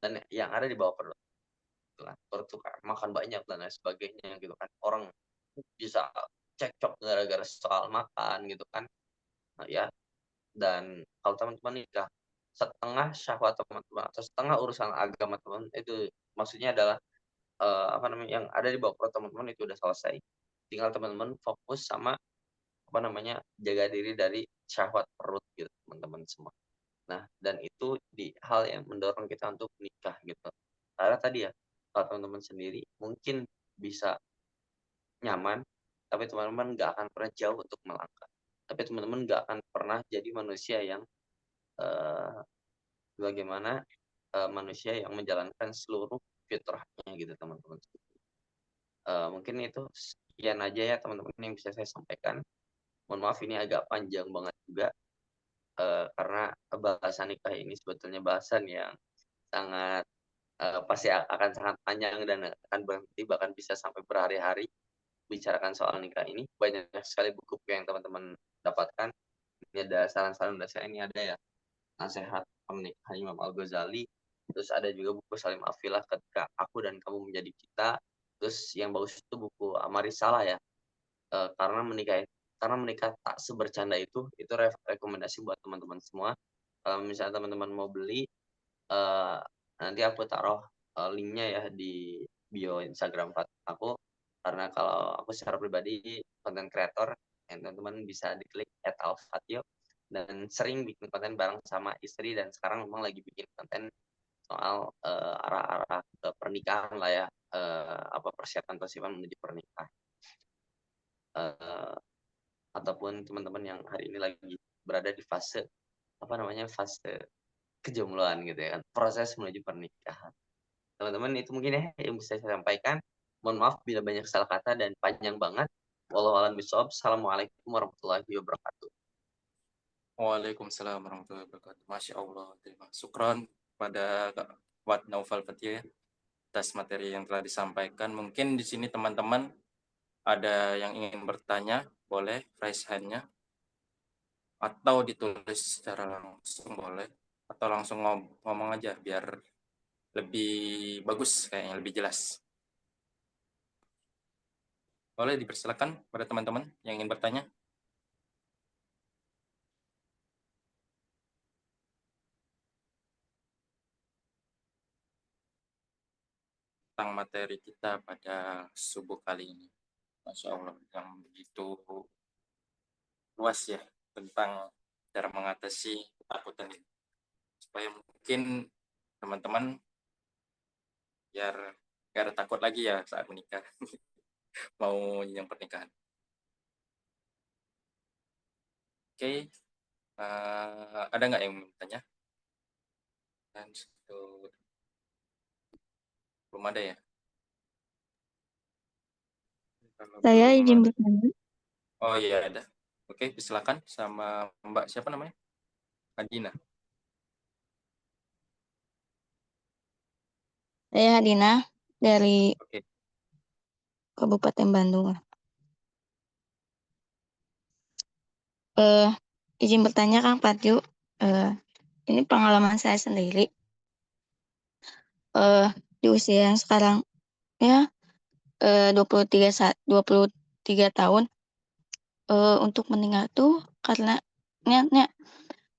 dan yang ada di bawah perut, gitu kan. Perut tuh kayak makan banyak dan lain sebagainya gitu kan. Orang bisa cekcok gara-gara soal makan gitu kan, ya. Dan kalau teman-teman nikah, setengah syahwat teman-teman atau setengah urusan agama teman itu maksudnya adalah, apa namanya, yang ada di bawah perut teman-teman itu udah selesai. Tinggal teman-teman fokus sama, apa namanya, jaga diri dari syahwat perut gitu teman-teman semua. Nah, dan itu hal yang mendorong kita untuk nikah gitu. Karena tadi ya, kalau teman-teman sendiri mungkin bisa nyaman, tapi teman-teman nggak akan pernah jauh untuk melangkah. Tapi teman-teman nggak akan pernah jadi manusia yang, eee, bagaimana, manusia yang menjalankan seluruh fitrahnya gitu teman-teman. Mungkin itu sekian aja ya teman-teman yang bisa saya sampaikan. Mohon maaf ini agak panjang banget juga, karena bahasan nikah ini sebetulnya bahasan yang sangat, pasti akan sangat panjang dan akan berhenti bahkan bisa sampai berhari-hari bicarakan soal nikah ini. Banyak sekali buku yang teman-teman dapatkan. Ini ada saran-saran dari saya, ini ada ya, Nasihat Pernikahan Imam Al-Ghazali, terus ada juga buku Salim Afilah Ketika Aku dan Kamu Menjadi Kita, terus yang bagus itu buku Amarisalah ya, karena menikah tak sebercanda itu rekomendasi buat teman-teman semua. Kalau misalnya teman-teman mau beli, eee, nanti aku taruh, link-nya ya di bio Instagram aku, karena kalau aku secara pribadi konten kreator, yang teman-teman bisa diklik @alfatio, dan sering bikin konten bareng sama istri dan sekarang memang lagi bikin konten soal, arah-arah ke pernikahan lah ya, apa persiapan-persiapan menuju pernikahan. Eee, ataupun teman-teman yang hari ini lagi berada di fase, apa namanya, fase kejombloan gitu ya kan, proses menuju pernikahan. Teman-teman itu mungkin ya yang bisa saya sampaikan. Mohon maaf bila banyak salah kata dan panjang banget. Wallahu a'lam bishawab. Assalamualaikum warahmatullahi wabarakatuh. Waalaikumsalam warahmatullahi wabarakatuh. Masya Allah. Terima syukron pada Kak Wat Naufal Fatia ya, atas materi yang telah disampaikan. Mungkin di sini teman-teman ada yang ingin bertanya, boleh raise hand-nya, atau ditulis secara langsung boleh, atau langsung ngomong aja biar lebih bagus, kayaknya lebih jelas. Boleh dipersilakan pada teman-teman yang ingin bertanya. Tentang materi kita pada subuh kali ini. Masya Allah, yang begitu luas ya tentang cara mengatasi ketakutan ini. Supaya mungkin teman-teman biar gak ada takut lagi ya saat menikah, mau yang pernikahan. Oke, ada nggak yang bertanya? Dan belum ada ya? Kalau Saya belum izin ada. bertanya. Oh iya ada. Oke, silakan sama Mbak siapa namanya? Adina. Saya Hadina dari Oke. Kabupaten Bandung. Eh, izin bertanya Kang Patyu. Eh, ini pengalaman saya sendiri. Eh, di usia yang sekarang ya 23 tahun. Untuk menikah tuh karena niatnya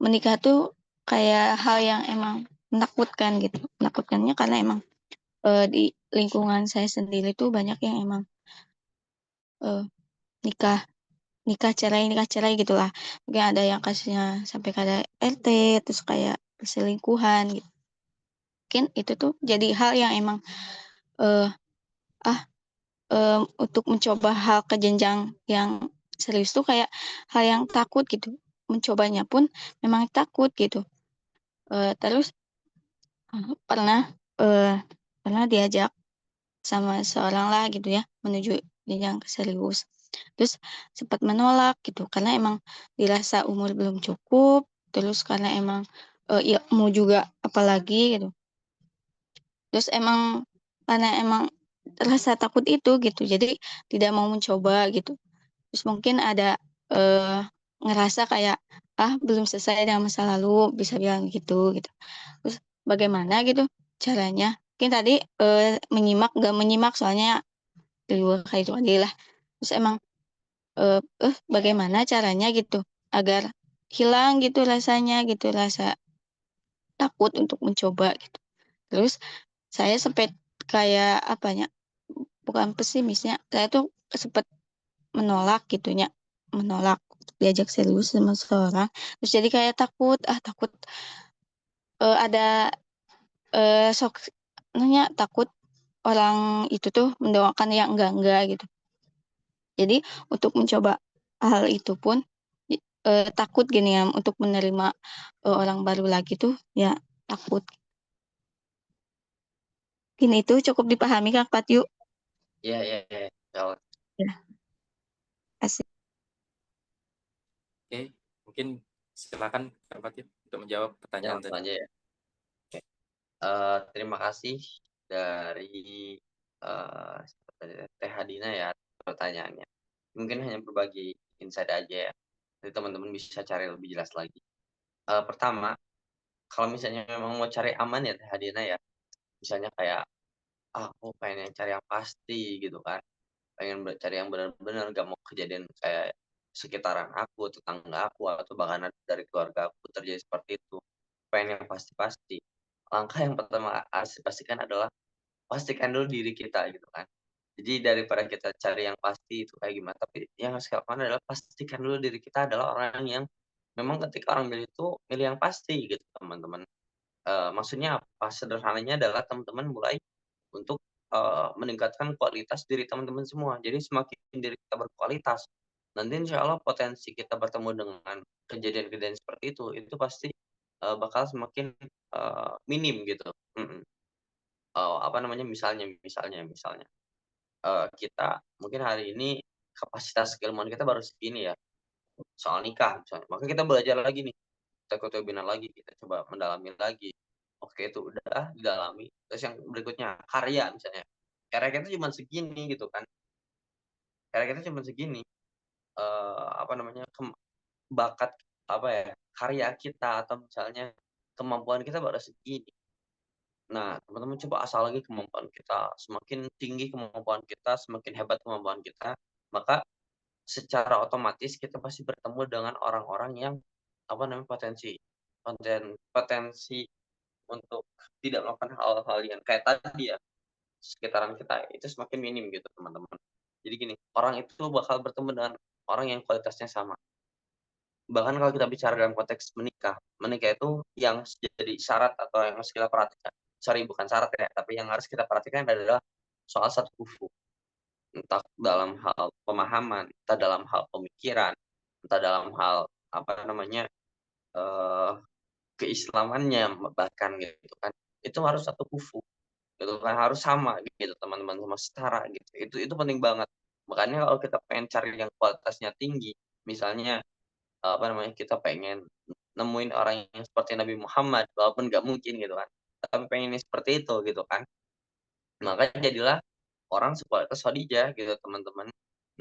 menikah tuh kayak hal yang emang menakutkan gitu. Menakutkannya karena emang di lingkungan saya sendiri tuh banyak yang emang eh, nikah nikah cerai gitulah. Mungkin ada yang kasusnya sampai kada RT, terus kayak perselingkuhan gitu. Mungkin itu tuh jadi hal yang emang eh ah untuk mencoba hal ke jenjang yang serius tuh kayak hal yang takut gitu. Mencobanya pun memang takut gitu. Terus pernah eh pernah diajak sama seorang lah gitu ya menuju jenjang serius. Terus sempat menolak gitu karena emang dirasa umur belum cukup, terus karena emang ilmu juga apalagi gitu. Terus emang karena emang rasa takut itu gitu, jadi tidak mau mencoba gitu. Terus mungkin ada ngerasa kayak belum selesai dengan masa lalu, bisa bilang gitu gitu. Terus bagaimana gitu caranya? Mungkin tadi nggak menyimak soalnya di luar kayak itu aja lah. Terus emang bagaimana caranya gitu agar hilang gitu rasanya gitu, rasa takut untuk mencoba gitu. Terus saya sempat kayak apanya, bukan pesimisnya, saya tuh sempat menolak gitunya, menolak untuk diajak serius sama seseorang. Terus jadi kayak takut, takut ada sok nanya takut orang itu tuh mendoakan yang enggak gitu. Jadi untuk mencoba hal itu pun takut gini ya untuk menerima orang baru lagi tuh ya takut. Gini itu cukup dipahami Kak Patyu. Iya, iya, iya. Kalau Ya, asik. Oke, mungkin silakan Kak Fatir untuk menjawab ya, pertanyaan langsung tadi. aja ya. Oke. Terima kasih dari Teh Hadina ya pertanyaannya. Mungkin hanya berbagi insight aja ya. Jadi teman-teman bisa cari lebih jelas lagi. Pertama, kalau misalnya memang mau cari aman ya Teh Hadina ya. Misalnya kayak, aku pengen yang cari yang pasti gitu kan. Pengen cari yang benar-benar gak mau kejadian kayak sekitaran aku, tetangga aku, atau bahkan dari keluarga aku terjadi seperti itu. Pengen yang pasti-pasti. Langkah yang pertama harus dipastikan adalah pastikan dulu diri kita gitu kan. Jadi daripada kita cari yang pasti itu kayak gimana, tapi yang harus kita lakukan adalah pastikan dulu diri kita adalah orang yang memang ketika orang milih itu milih yang pasti gitu teman-teman. Maksudnya apa? Sederhananya adalah teman-teman mulai untuk, meningkatkan kualitas diri teman-teman semua. Jadi semakin diri kita berkualitas, nanti insya Allah potensi kita bertemu dengan kejadian-kejadian seperti itu pasti, bakal semakin, minim gitu. Mhm. Apa namanya, misalnya, kita mungkin hari ini kapasitas keilmuan kita baru segini ya, soal nikah misalnya, maka kita belajar lagi nih, kita ikut webinar lagi, kita coba mendalami lagi. Oke, itu udah didalami, terus yang berikutnya karya misalnya, karya kita cuma segini gitu kan, karya kita cuma segini, apa namanya, bakat apa ya, karya kita atau misalnya kemampuan kita baru segini. Nah, teman-teman coba asal lagi kemampuan kita, semakin tinggi kemampuan kita, semakin hebat kemampuan kita, maka secara otomatis kita pasti bertemu dengan orang-orang yang, apa namanya, potensi untuk tidak melakukan hal-hal yang kayak tadi ya, sekitaran kita itu semakin minim gitu, teman-teman. Jadi gini, orang itu bakal bertemu dengan orang yang kualitasnya sama. Bahkan kalau kita bicara dalam konteks menikah, menikah itu yang jadi syarat atau yang harus kita perhatikan, sorry bukan syarat ya, tapi yang harus kita perhatikan adalah soal satu kufu. Entah dalam hal pemahaman, entah dalam hal pemikiran, entah dalam hal, apa namanya, eee, keislamannya bahkan gitu kan, itu harus satu kufu, gitu kan, harus sama gitu teman-teman, sama setara gitu. Itu penting banget. Makanya kalau kita pengen cari yang kualitasnya tinggi, misalnya, apa namanya, kita pengen nemuin orang yang seperti Nabi Muhammad, walaupun nggak mungkin gitu kan, tapi pengennya seperti itu gitu kan. Maka jadilah orang sekualitas Khadijah gitu teman-teman.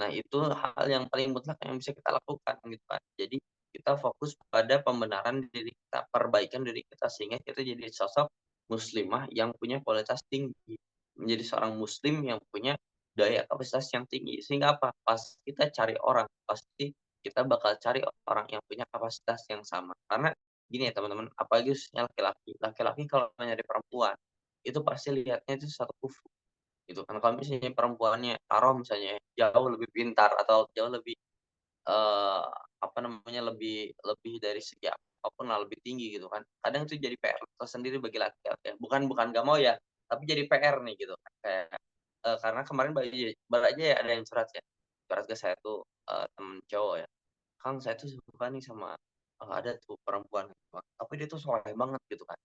Nah itu hal yang paling mutlak yang bisa kita lakukan gitu kan. Jadi kita fokus pada pembenaran diri kita, perbaikan diri kita sehingga kita jadi sosok muslimah yang punya kualitas tinggi. Menjadi seorang muslim yang punya daya kapasitas yang tinggi. Sehingga apa? Pas kita cari orang, pasti kita bakal cari orang yang punya kapasitas yang sama. Karena gini ya teman-teman, apalagi khususnya laki-laki. Laki-laki kalau nyari perempuan, itu pasti lihatnya itu satu kufu gitu kan. Kalau misalnya perempuannya taruh misalnya jauh lebih pintar atau jauh lebih, eee, apa namanya, lebih lebih dari segi apapun lah, lebih tinggi gitu kan. Kadang itu jadi PR tersendiri bagi laki-laki ya. Bukan nggak mau ya, tapi jadi PR nih gitu kan. Kayak, karena kemarin baru aja ya ada yang curhat ya, curhat ke saya tuh, temen cowok ya, "Kang saya tuh suka nih sama, ada tuh perempuan, tapi dia tuh soleh banget," gitu kan.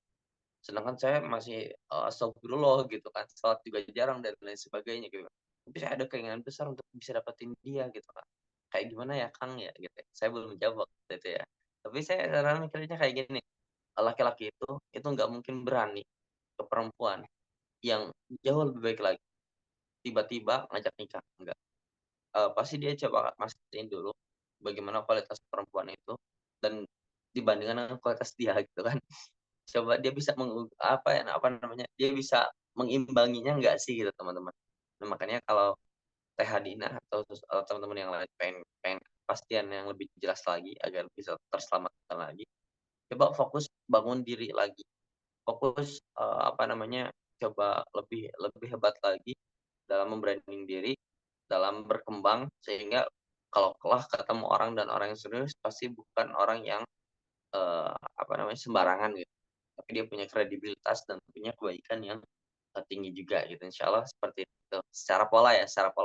Sedangkan saya masih, astagfirullah gitu kan, sholat juga jarang dan lain sebagainya gitu. tapi saya ada keinginan besar untuk bisa dapetin dia gitu kan. Kayak gimana ya Kang ya gitu ya. Saya belum menjawab waktu itu ya. Tapi saya sekarang mikirnya kayak gini, laki-laki itu nggak mungkin berani ke perempuan yang jauh lebih baik lagi, tiba-tiba ngajak nikah, enggak. Pasti dia coba mastiin dulu bagaimana kualitas perempuan itu dan dibandingkan dengan kualitas dia gitu kan. Coba dia bisa apa namanya, dia bisa mengimbanginya nggak sih gitu teman-teman. Nah, makanya kalau Teh Hadina atau teman-teman yang lain pengen pengen kepastian yang lebih jelas lagi agar bisa terselamatkan lagi, coba fokus bangun diri lagi, fokus, apa namanya, coba lebih lebih hebat lagi dalam membranding diri, dalam berkembang sehingga kalau kelak ketemu orang dan orang yang serius pasti bukan orang yang, apa namanya, sembarangan gitu, tapi dia punya kredibilitas dan punya kebaikan yang, tinggi juga gitu, insya Allah seperti itu. Secara pola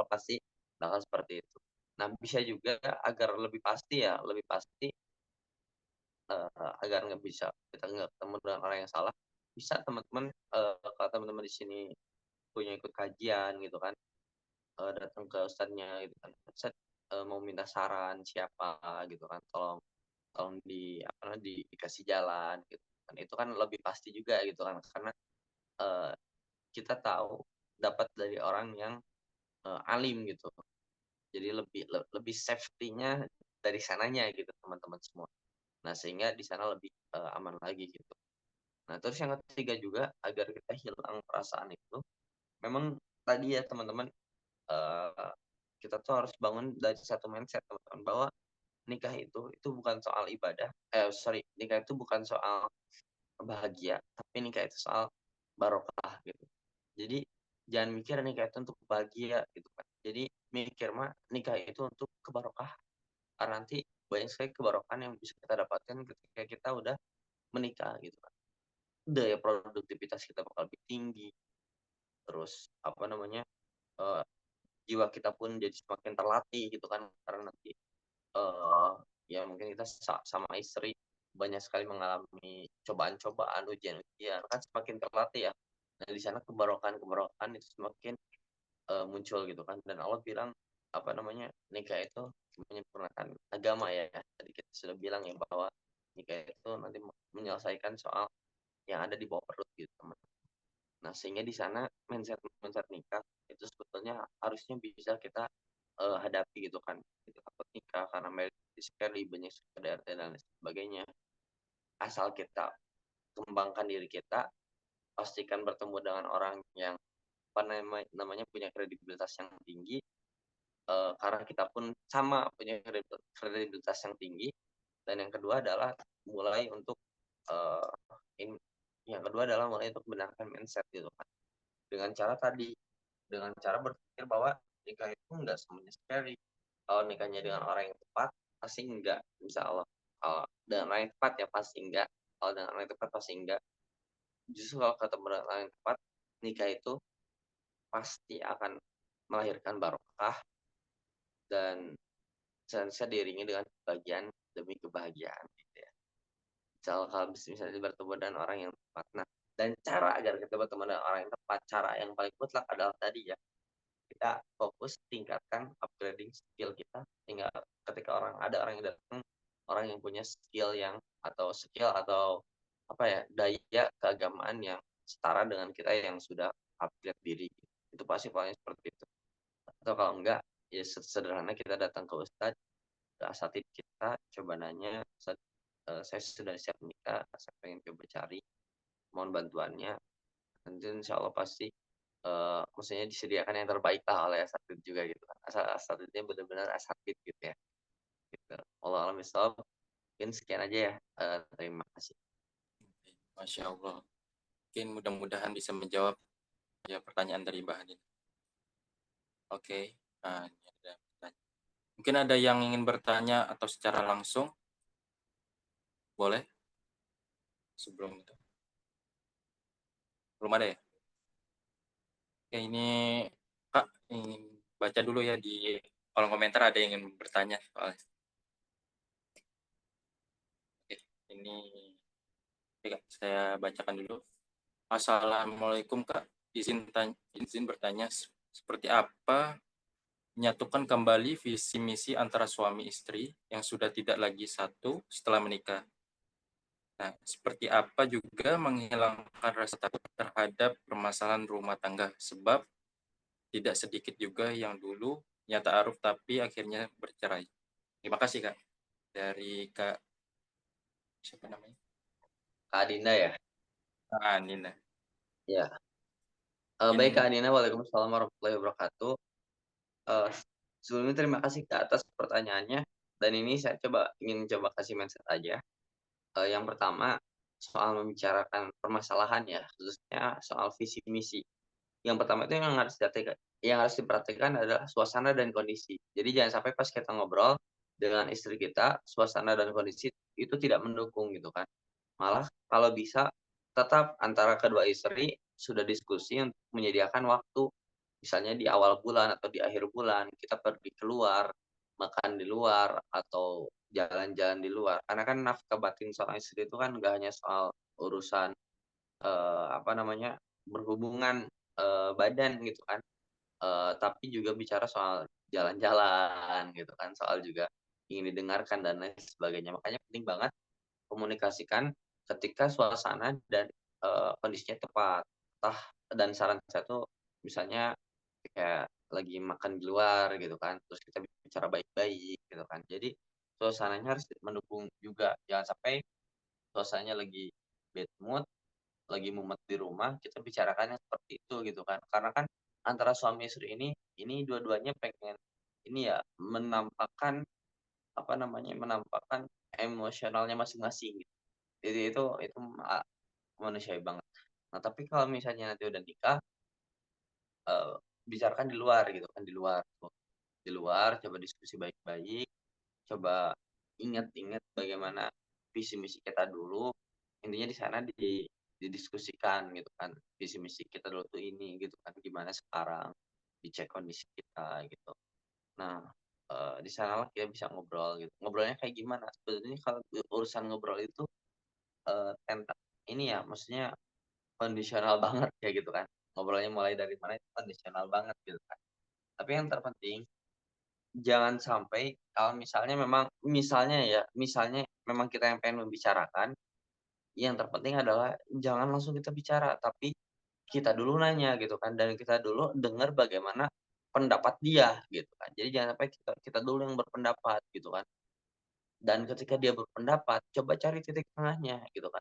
pasti bakal seperti itu. Nah, bisa juga agar lebih pasti ya, lebih pasti, agar nggak bisa kita nggak ketemu dengan orang yang salah, bisa teman-teman, kalau teman-teman di sini punya ikut kajian gitu kan, datang ke ustadznya gitu kan, "Ustadz, mau minta saran siapa," gitu kan, "tolong tolong apa namanya, dikasih jalan," gitu kan. Itu kan lebih pasti juga gitu kan, karena, eee, kita tahu dapat dari orang yang, alim gitu. Jadi lebih safety-nya dari sananya gitu teman-teman semua. Nah, sehingga di sana lebih, aman lagi gitu. Nah, terus yang ketiga juga agar kita hilang perasaan itu, memang tadi ya teman-teman, kita tuh harus bangun dari satu mindset teman-teman, bahwa nikah itu bukan soal ibadah, nikah itu bukan soal bahagia, tapi nikah itu soal barokah gitu. Jadi jangan mikir nikah itu untuk bahagia gitu kan. Jadi mikir mah nikah itu untuk kebarokahan, karena nanti banyak sekali kebarokahan yang bisa kita dapatkan ketika kita udah menikah gitu kan. Daya produktivitas kita bakal lebih tinggi, terus apa namanya, eee, jiwa kita pun jadi semakin terlatih gitu kan, karena nanti, eee, ya mungkin kita sama istri banyak sekali mengalami cobaan-cobaan, ujian-ujian, kan semakin terlatih ya. Nah, di sana kebarokan-kebarokan itu semakin, muncul gitu kan, dan Allah bilang, apa namanya, nikah itu menyempurnakan agama ya. Tadi kita sudah bilang ya bahwa nikah itu nanti menyelesaikan soal yang ada di bawah perut gitu, teman. Nah, sehingga di sana mindset-mindset nikah itu sebetulnya harusnya bisa kita, hadapi gitu kan. Kita takut nikah karena marriage sekali banyak KDRT dan lain sebagainya. Asal kita kembangkan diri kita, pastikan bertemu dengan orang yang namanya punya kredibilitas yang tinggi, karena kita pun sama punya kredibilitas yang tinggi. Dan yang kedua adalah mulai untuk, eee, in yang kedua adalah mulai untuk membenarkan mindset gitu kan. Dengan cara tadi, dengan cara berpikir bahwa nikah itu enggak semuanya scary. Kalau nikahnya dengan orang yang tepat, pasti enggak, insyaallah. Kalau dengan orang yang tepat ya pasti enggak, kalau dengan orang yang tepat pasti enggak. Justru kalau ketemu dengan orang yang tepat, nikah itu pasti akan melahirkan barokah dan seharusnya diiringi dengan kebahagiaan demi kebahagiaan gitu ya. Misal kalau misalnya bertemu dengan orang yang tepat. Nah, dan cara agar kita bertemu dengan orang yang tepat, cara yang paling mutlak adalah tadi ya, kita fokus tingkatkan upgrading skill kita, sehingga ketika ada orang yang datang, orang yang punya skill atau apa ya, daya keagamaan yang setara dengan kita yang sudah upgrade diri. Itu pasti paling seperti itu. Atau kalau enggak, ya sederhana kita datang ke ustad, ke asatid kita, coba nanya, "Ustaz, saya sudah siap menikah, saya pengen coba cari, mohon bantuannya." Nanti insya Allah pasti, maksudnya disediakan yang terbaik lah oleh asatid juga gitu kan. Asal asatidnya benar-benar asatid gitu ya, gitu. Wallahu a'lam bishawab. Mungkin sekian aja ya, terima kasih. Masya Allah. Mungkin mudah-mudahan bisa menjawab ya pertanyaan dari Mbak Hadin. Oke. Nah, ini ada pertanyaan. Mungkin ada yang ingin bertanya atau secara langsung? Boleh? Sebelum itu. Belum ada ya? Oke, ini Kak ingin baca dulu ya di kolom komentar, ada yang ingin bertanya soalnya. Oke, ini oke, Kak, saya bacakan dulu. Assalamualaikum Kak, izin bertanya. seperti apa menyatukan kembali visi misi antara suami istri yang sudah tidak lagi satu setelah menikah. Nah, seperti apa juga menghilangkan rasa takut terhadap permasalahan rumah tangga, sebab tidak sedikit juga yang dulu nyata ta'aruf tapi akhirnya bercerai. Terima kasih Kak. Dari Kak, siapa namanya? Kak Adinda ya? Kak Nina. Ya. Baik Kak Adinda, waalaikumsalam warahmatullahi wabarakatuh. Sebelumnya terima kasih Kak atas pertanyaannya. Dan ini saya ingin coba kasih mindset aja. Yang pertama, soal membicarakan permasalahan ya, khususnya soal visi misi. Yang pertama itu yang harus diperhatikan adalah suasana dan kondisi. Jadi jangan sampai pas kita ngobrol dengan istri kita, suasana dan kondisi itu tidak mendukung gitu kan. Malah kalau bisa tetap antara kedua istri sudah diskusi untuk menyediakan waktu. Misalnya di awal bulan atau di akhir bulan kita pergi keluar, makan di luar atau jalan-jalan di luar. Karena kan nafkah batin seorang istri itu kan nggak hanya soal urusan apa namanya berhubungan badan gitu kan, tapi juga bicara soal jalan-jalan gitu kan, soal juga ingin didengarkan dan lain sebagainya. Makanya penting banget komunikasikan ketika suasana dan kondisinya tepat. Dan saran saya tuh misalnya kayak lagi makan di luar gitu kan, terus kita bicara baik-baik gitu kan. Jadi suasananya harus mendukung juga, jangan sampai suasananya lagi bad mood, lagi mumet di rumah, kita bicarakannya seperti itu gitu kan. Karena kan antara suami istri ini dua-duanya pengen ini ya menampakkan apa namanya, menampakkan emosionalnya masing-masing gitu. Jadi itu manusiawi banget. Nah, tapi kalau misalnya nanti udah nikah, eee, bicarakan di luar gitu kan, di luar tuh. Di luar coba diskusi baik-baik, coba ingat-ingat bagaimana visi misi kita dulu, intinya di sana didiskusikan gitu kan, visi misi kita dulu tuh ini gitu kan, gimana sekarang, dicek kondisi kita gitu. Nah, di sanalah kita bisa ngobrol gitu. Ngobrolnya kayak gimana? Sebetulnya kalau urusan ngobrol itu, ini ya, maksudnya kondisional banget kayak gitu kan. Ngobrolnya mulai dari mana itu kondisional banget gitu kan. Tapi yang terpenting jangan sampai kalau misalnya memang kita yang pengen membicarakan, yang terpenting adalah jangan langsung kita bicara, tapi kita dulu nanya gitu kan, dan kita dulu dengar bagaimana pendapat dia gitu kan. Jadi jangan sampai kita kita dulu yang berpendapat gitu kan. Dan ketika dia berpendapat, coba cari titik tengahnya gitu kan.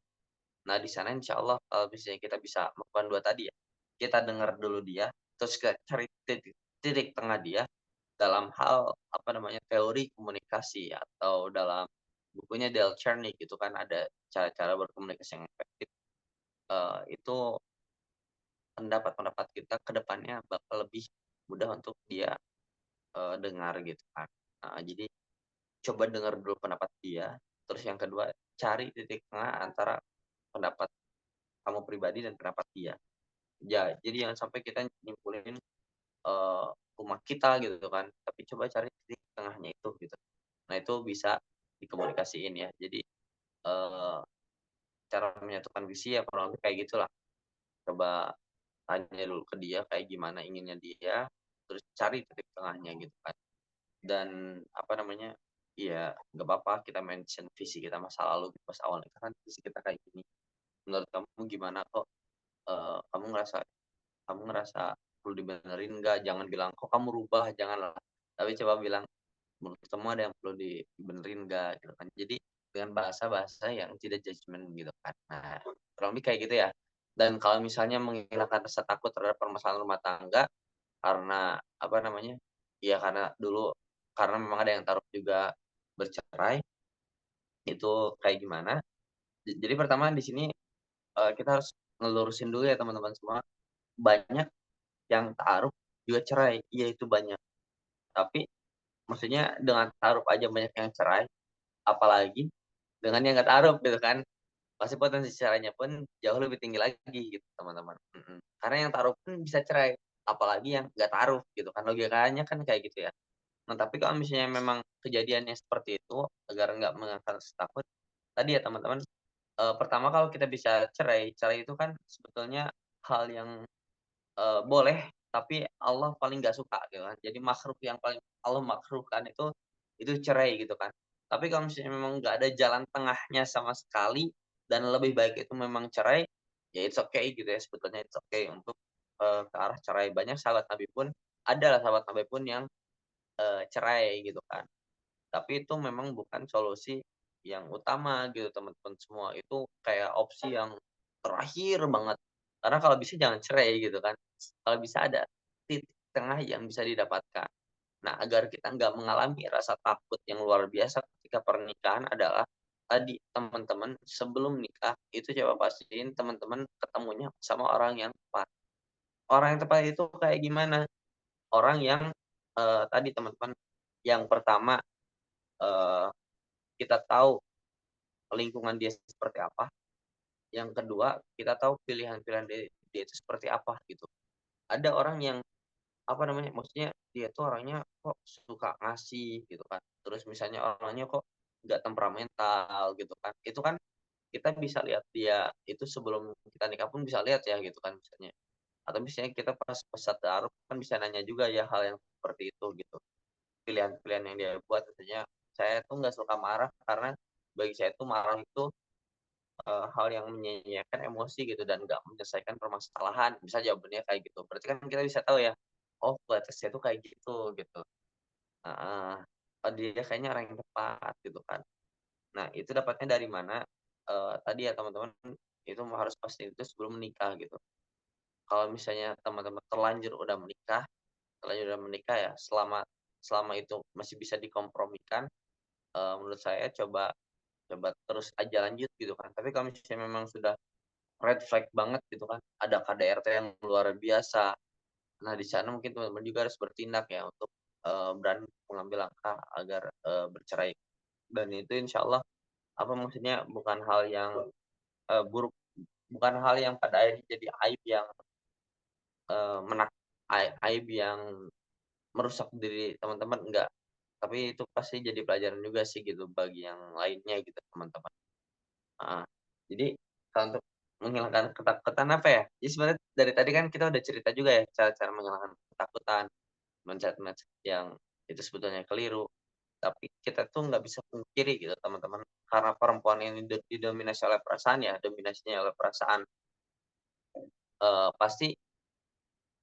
Nah, di sana insya Allah kalau misalnya kita bisa melakukan 2 tadi ya, kita dengar dulu dia, terus kita cari titik titik tengah dia dalam hal, apa namanya, teori komunikasi atau dalam bukunya Dale Carnegie gitu kan ada cara-cara berkomunikasi yang efektif, itu pendapat-pendapat kita ke depannya bakal lebih mudah untuk dia, dengar gitu kan. Jadi coba dengar dulu pendapat dia, terus yang kedua cari titik tengah antara pendapat kamu pribadi dan pendapat dia. Ya, jadi jangan sampai kita nyimpulin, eee, rumah kita gitu kan, tapi coba cari titik tengahnya itu gitu. Nah, itu bisa dikomunikasiin ya. Jadi, cara menyatukan visi ya kurang lebih kayak gitulah. Coba tanya dulu ke dia kayak gimana inginnya dia, terus cari titik tengahnya gitu kan. Dan apa namanya, ya nggak apa-apa kita mention visi kita masa lalu pas awal nikah kan visi kita kayak gini. Menurut kamu gimana kok, kamu ngerasa perlu dibenerin nggak? Jangan bilang, "Kok kamu rubah?" Janganlah. Tapi coba bilang, "Menurut kamu ada yang perlu dibenerin nggak?" Gitu kan. Jadi dengan bahasa-bahasa yang tidak judgement gitu kan. Nah, kurang lebih kayak gitu ya. Dan kalau misalnya menghilangkan rasa takut terhadap permasalahan rumah tangga karena apa namanya, ya karena memang ada yang taruh juga bercerai, itu kayak gimana? Jadi pertama di sini, kita harus ngelurusin dulu ya teman-teman semua, banyak yang taruh juga cerai, iya itu banyak. Tapi maksudnya dengan taruh aja banyak yang cerai, apalagi dengan yang nggak taruh gitu kan. Pasti potensi cerainya pun jauh lebih tinggi lagi gitu teman-teman, Karena yang taruh pun bisa cerai, apalagi yang nggak taruh gitu kan, logikanya kan kayak gitu ya. Nah tapi kalau misalnya memang kejadiannya seperti itu, agar nggak mengangkat rasa takut, tadi ya teman-teman, pertama kalau kita bisa cerai, cerai itu kan sebetulnya hal yang boleh tapi Allah paling nggak suka gitu kan. Jadi makruh yang paling Allah makruhkan itu cerai gitu kan. Tapi kalau misalnya memang nggak ada jalan tengahnya sama sekali dan lebih baik itu memang cerai, ya it's okay gitu ya, sebetulnya it's okay untuk ke arah cerai. Banyak sahabat Nabi pun ada sahabat Nabi pun yang cerai gitu kan. Tapi itu memang bukan solusi yang utama gitu teman-teman semua. Itu kayak opsi yang terakhir banget. Karena kalau bisa jangan cerai gitu kan. Kalau bisa ada titik tengah yang bisa didapatkan. Nah, agar kita nggak mengalami rasa takut yang luar biasa ketika pernikahan adalah tadi teman-teman sebelum nikah itu coba pastiin teman-teman ketemunya sama orang yang tepat. Orang yang tepat itu kayak gimana? Orang yang tadi teman-teman yang pertama eee, kita tahu lingkungan dia seperti apa, yang kedua kita tahu pilihan-pilihan dia itu seperti apa gitu. Ada orang yang, apa namanya, maksudnya dia tuh orangnya kok suka ngasih gitu kan, terus misalnya orangnya kok nggak temperamental gitu kan, itu kan kita bisa lihat dia itu sebelum kita nikah pun bisa lihat ya gitu kan misalnya. Atau misalnya kita pas taruh kan bisa nanya juga ya hal yang seperti itu gitu. Pilihan-pilihan yang dia buat misalnya, "Saya tuh nggak suka marah karena bagi saya tuh marah itu hal yang menyia-nyiakan emosi gitu dan nggak menyelesaikan permasalahan." Bisa jawabannya kayak gitu. Berarti kan kita bisa tahu ya, oh batasnya tuh kayak gitu, gitu. Heeh. Oh dia kayaknya orang yang tepat gitu kan. Nah itu dapatnya dari mana? Tadi ya teman-teman, itu harus pasti itu sebelum menikah gitu. Kalau misalnya teman-teman terlanjur udah menikah ya, selama selama itu masih bisa dikompromikan, menurut saya coba coba terus aja lanjut gitu kan. Tapi kalau misalnya memang sudah red flag banget gitu kan, ada KDRT yang luar biasa. Nah, di sana mungkin teman-teman juga harus bertindak ya untuk, berani mengambil langkah agar, bercerai. Dan itu insya Allah, apa maksudnya, bukan hal yang, buruk, bukan hal yang pada akhirnya jadi aib yang, eee, menak aib yang merusak diri teman-teman, enggak. Tapi itu pasti jadi pelajaran juga sih gitu bagi yang lainnya gitu, teman-teman. Heeh. Jadi kalau untuk menghilangkan ketakutan apa ya, jadi sebenarnya dari tadi kan kita udah cerita juga ya cara-cara menghilangkan ketakutan, mindset-mindset yang itu sebetulnya keliru, tapi kita tuh nggak bisa pungkiri gitu teman-teman, karena perempuan ini didominasi oleh perasaan ya, dominasinya oleh perasaan, pasti,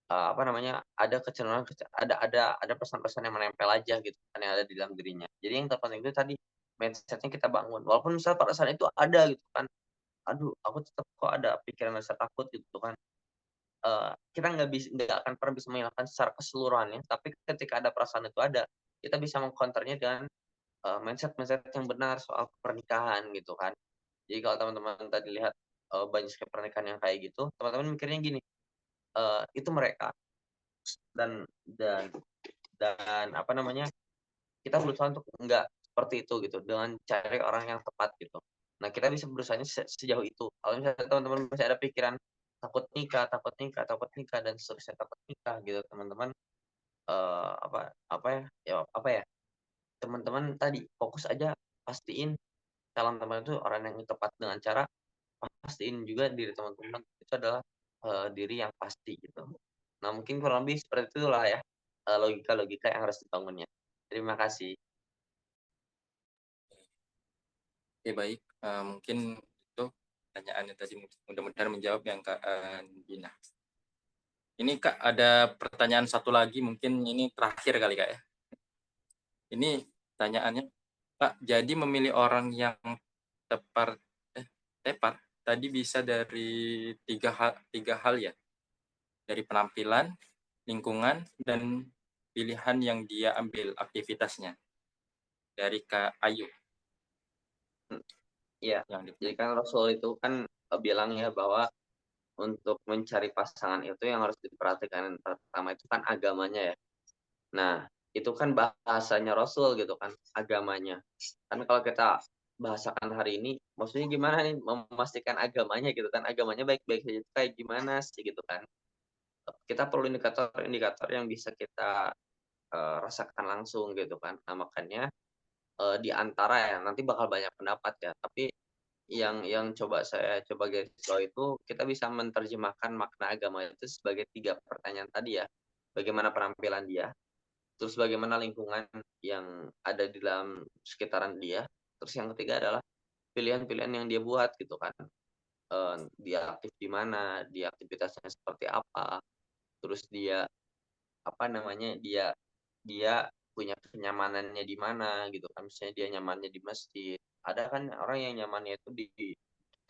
apa namanya, ada kecenderungan ada pesan-pesan yang menempel aja gitu kan yang ada di dalam dirinya. Jadi yang terpenting itu tadi, mindset-nya kita bangun, walaupun misal perasaan itu ada gitu kan, aduh aku tetap kok ada pikiran rasa takut gitu kan. Kita nggak akan pernah bisa menghilangkan secara keseluruhannya, tapi ketika ada perasaan itu ada, kita bisa meng-counter-nya dengan, mindset-mindset yang benar soal pernikahan gitu kan. Jadi kalau teman-teman tadi lihat, banyak sekali pernikahan yang kayak gitu, teman-teman mikirnya gini, itu mereka dan dan dan apa namanya, kita berusaha untuk nggak seperti itu gitu, dengan cari orang yang tepat gitu. Nah, kita bisa berusahanya sejauh itu. Kalau misalnya teman-teman masih ada pikiran takut nikah, dan seterusnya, takut nikah gitu, teman-teman, apa ya, apa ya, teman-teman tadi fokus aja pastiin calon teman itu orang yang tepat dengan cara pastiin juga diri teman-teman itu adalah, diri yang pasti gitu. Nah, mungkin kurang lebih seperti itulah ya, logika-logika yang harus dibangunnya. Terima kasih. Oke, baik, mungkin itu pertanyaannya tadi mudah-mudahan menjawab yang Kak, Gina. Ini Kak, ada pertanyaan satu lagi, mungkin ini terakhir kali Kak ya. Ini pertanyaannya, Kak, jadi memilih orang yang tepat tepat tadi bisa dari tiga hal ya, dari penampilan, lingkungan, dan pilihan yang dia ambil aktivitasnya. Dari Kak Ayu Iya, yang jadi kan Rasul itu kan, bilang ya bahwa untuk mencari pasangan itu yang harus diperhatikan yang pertama itu kan agamanya ya. Nah, itu kan bahasanya Rasul gitu kan, agamanya. Kan kalau kita bahasakan hari ini, maksudnya gimana nih memastikan agamanya gitu kan, agamanya baik-baik saja itu kayak gimana sih gitu kan. Kita perlu indikator-indikator yang bisa kita, rasakan langsung gitu kan. Nah makanya, di antara ya nanti bakal banyak pendapat ya, tapi yang saya coba garis bawahi itu kita bisa menerjemahkan makna agama itu sebagai 3 pertanyaan tadi ya. Bagaimana penampilan dia, terus bagaimana lingkungan yang ada di dalam sekitaran dia, terus yang ketiga adalah pilihan-pilihan yang dia buat gitu kan. Dia aktif di mana, dia aktivitasnya seperti apa, terus dia, apa namanya, dia dia punya kenyamanannya di mana gitu kan. Misalnya dia nyamannya di masjid, ada kan orang yang nyamannya itu di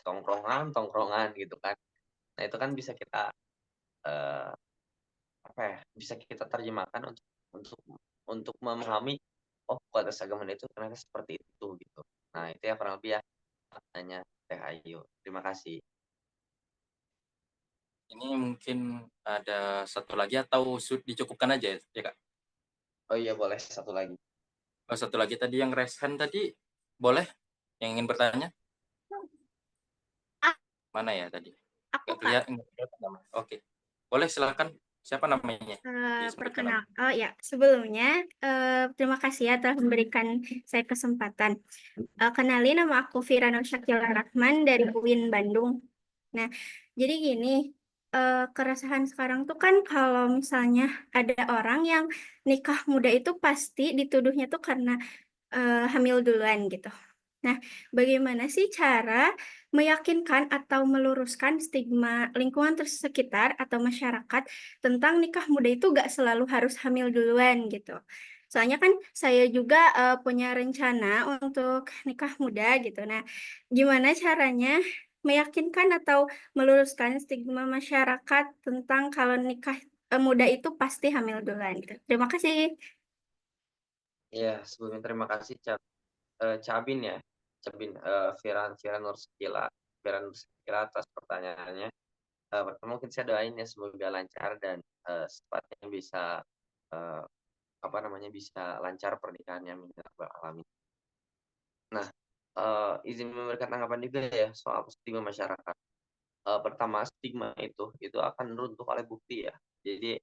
tongkrongan gitu kan. Nah, itu kan bisa kita, eee, apa ya, bisa kita terjemahkan untuk untuk memahami, oh kualitas agama dia itu ternyata seperti itu gitu. Nah, itu ya kurang lebih ya maknanya Teh Ayu. Terima kasih. Ini mungkin ada satu lagi atau dicukupkan aja ya Kak? Oh iya boleh satu lagi. Oh, satu lagi tadi yang raise hand tadi, boleh yang ingin bertanya? Ah, Mana ya tadi? aku Nggak Kak. kelihatan namanya. Oke, boleh silakan. Siapa namanya? Disebutkan nama. Oh ya, sebelumnya terima kasih ya telah memberikan saya kesempatan. Kenalin, nama aku Vira Nur Syakila Rahman dari UIN Bandung. Nah, jadi gini, keresahan sekarang tuh kan kalau misalnya ada orang yang nikah muda itu pasti dituduhnya tuh karena hamil duluan gitu. Nah, bagaimana sih cara meyakinkan atau meluruskan stigma lingkungan sekitar atau masyarakat tentang nikah muda itu gak selalu harus hamil duluan gitu. Soalnya kan saya juga punya rencana untuk nikah muda gitu. Nah, gimana caranya meyakinkan atau meluruskan stigma masyarakat tentang kalau nikah muda itu pasti hamil duluan gitu. Terima kasih. Iya, sebelumnya terima kasih Cabin ya, Cabin, Vira Vira Nursekila atas pertanyaannya. Pertama mungkin saya doain ya semoga lancar dan, secepatnya bisa, eee, apa namanya, bisa lancar pernikahannya, amin ya rabbal alamin. Nah, izin memberikan tanggapan juga ya soal stigma masyarakat. Pertama stigma itu akan runtuh oleh bukti ya. Jadi,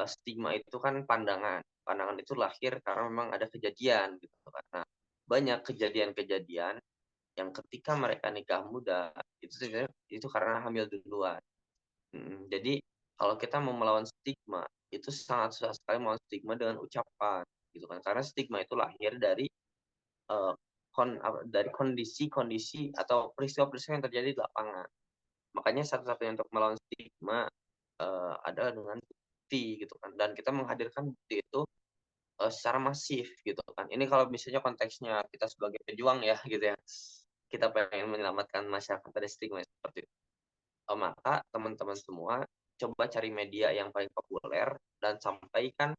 stigma itu kan pandangan, pandangan itu lahir karena memang ada kejadian gitu kan. Nah, banyak kejadian-kejadian yang ketika mereka nikah muda, itu sebenarnya itu karena hamil duluan. Jadi kalau kita mau melawan stigma, itu sangat susah sekali melawan stigma dengan ucapan, gitu kan. Karena stigma itu lahir dari, eee, dari kondisi-kondisi atau peristiwa-peristiwa yang terjadi di lapangan. Makanya satu-satunya untuk melawan stigma, adalah dengan bukti gitu kan, dan kita menghadirkan bukti itu, secara masif gitu kan. Ini kalau misalnya konteksnya kita sebagai pejuang ya gitu ya, kita pengen menyelamatkan masyarakat dari stigma seperti itu. Maka teman-teman semua coba cari media yang paling populer dan sampaikan,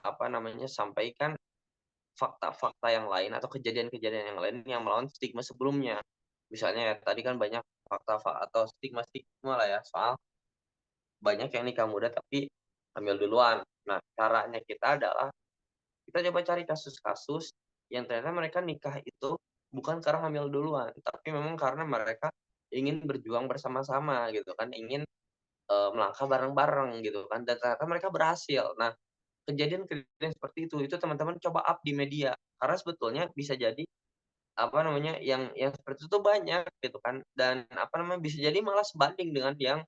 apa namanya, sampaikan fakta-fakta yang lain atau kejadian-kejadian yang lain yang melawan stigma sebelumnya. Misalnya ya tadi kan banyak fakta atau stigma-stigma lah ya soal banyak yang nikah muda tapi hamil duluan. Nah, caranya kita adalah kita coba cari kasus-kasus yang ternyata mereka nikah itu bukan karena hamil duluan, tapi memang karena mereka ingin berjuang bersama-sama gitu kan, ingin, melangkah bareng-bareng gitu kan, dan ternyata mereka berhasil. Nah, kejadian-kejadian seperti itu teman-teman coba up di media, karena sebetulnya bisa jadi, apa namanya, yang seperti itu banyak gitu kan, dan, apa namanya, bisa jadi malah sebanding dengan yang,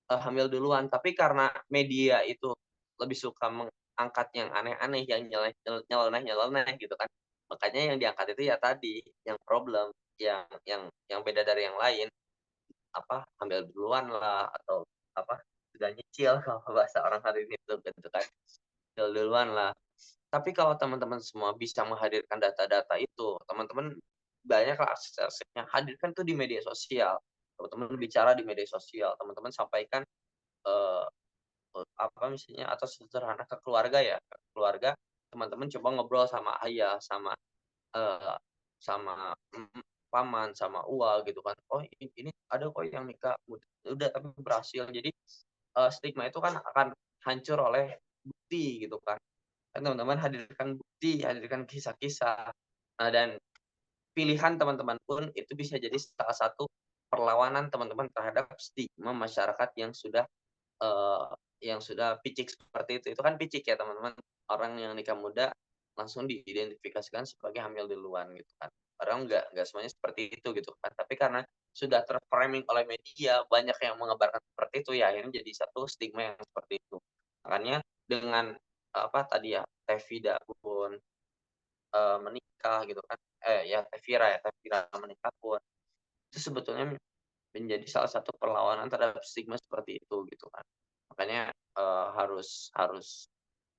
hamil duluan. Tapi karena media itu lebih suka mengangkat yang aneh-aneh, yang nyeleneh-nyeleneh gitu kan, makanya yang diangkat itu ya tadi, yang problem, yang beda dari yang lain, apa, hamil duluan lah, atau, apa, sudah nyicil kalau bahasa orang hari ini tuh gitu kan, nyicil duluan lah. Tapi kalau teman-teman semua bisa menghadirkan data-data itu, teman-teman banyaklah akses-aksesnya, hadirkan tuh di media sosial. Teman-teman bicara di media sosial, teman-teman sampaikan, eee apa misalnya atau sederhana ke keluarga ya, ke keluarga, teman-teman coba ngobrol sama ayah, eee, sama, paman, sama uwa gitu kan, "Oh ini ada kok yang nikah udah tapi berhasil." Jadi, stigma itu kan akan hancur oleh bukti gitu kan. Kan teman-teman hadirkan bukti, hadirkan kisah-kisah. Nah, dan pilihan teman-teman pun itu bisa jadi salah satu perlawanan teman-teman terhadap stigma masyarakat eee, yang sudah picik seperti itu. Itu kan picik ya teman-teman, orang yang nikah muda langsung diidentifikasikan sebagai hamil duluan gitu kan. Padahal nggak semuanya seperti itu gitu kan. Tapi karena sudah terframing oleh media, banyak yang mengabarkan seperti itu, ya akhirnya jadi satu stigma yang seperti itu. Makanya dengan apa tadi ya, Tevida pun menikah gitu kan, ya Tevira menikah pun itu sebetulnya menjadi salah satu perlawanan terhadap stigma seperti itu gitu kan. Makanya harus harus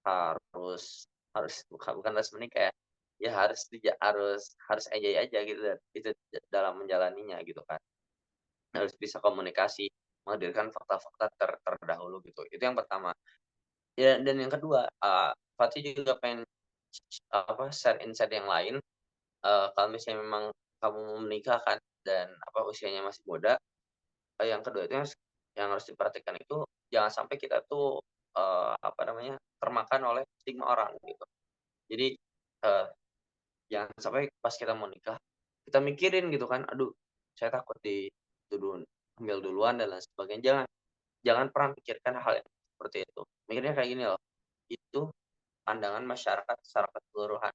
harus bukan harus menikah ya, ya harus enjoy aja gitu itu dalam menjalaninya gitu kan. Harus bisa komunikasi, menghadirkan fakta-fakta terdahulu gitu. Itu yang pertama. Ya, dan yang kedua, Fatih juga pengen share insight yang lain. Kalau misalnya memang kamu mau menikah kan dan usianya masih muda, yang kedua itu yang harus diperhatikan itu jangan sampai kita tuh termakan oleh stigma orang gitu. Jadi jangan sampai pas kita mau nikah kita mikirin gitu kan, aduh saya takut dituduh hamil duluan dan lain sebagainya. Jangan pernah pikirkan hal yang seperti itu. Mikirnya kayak gini loh, itu pandangan masyarakat secara keseluruhan,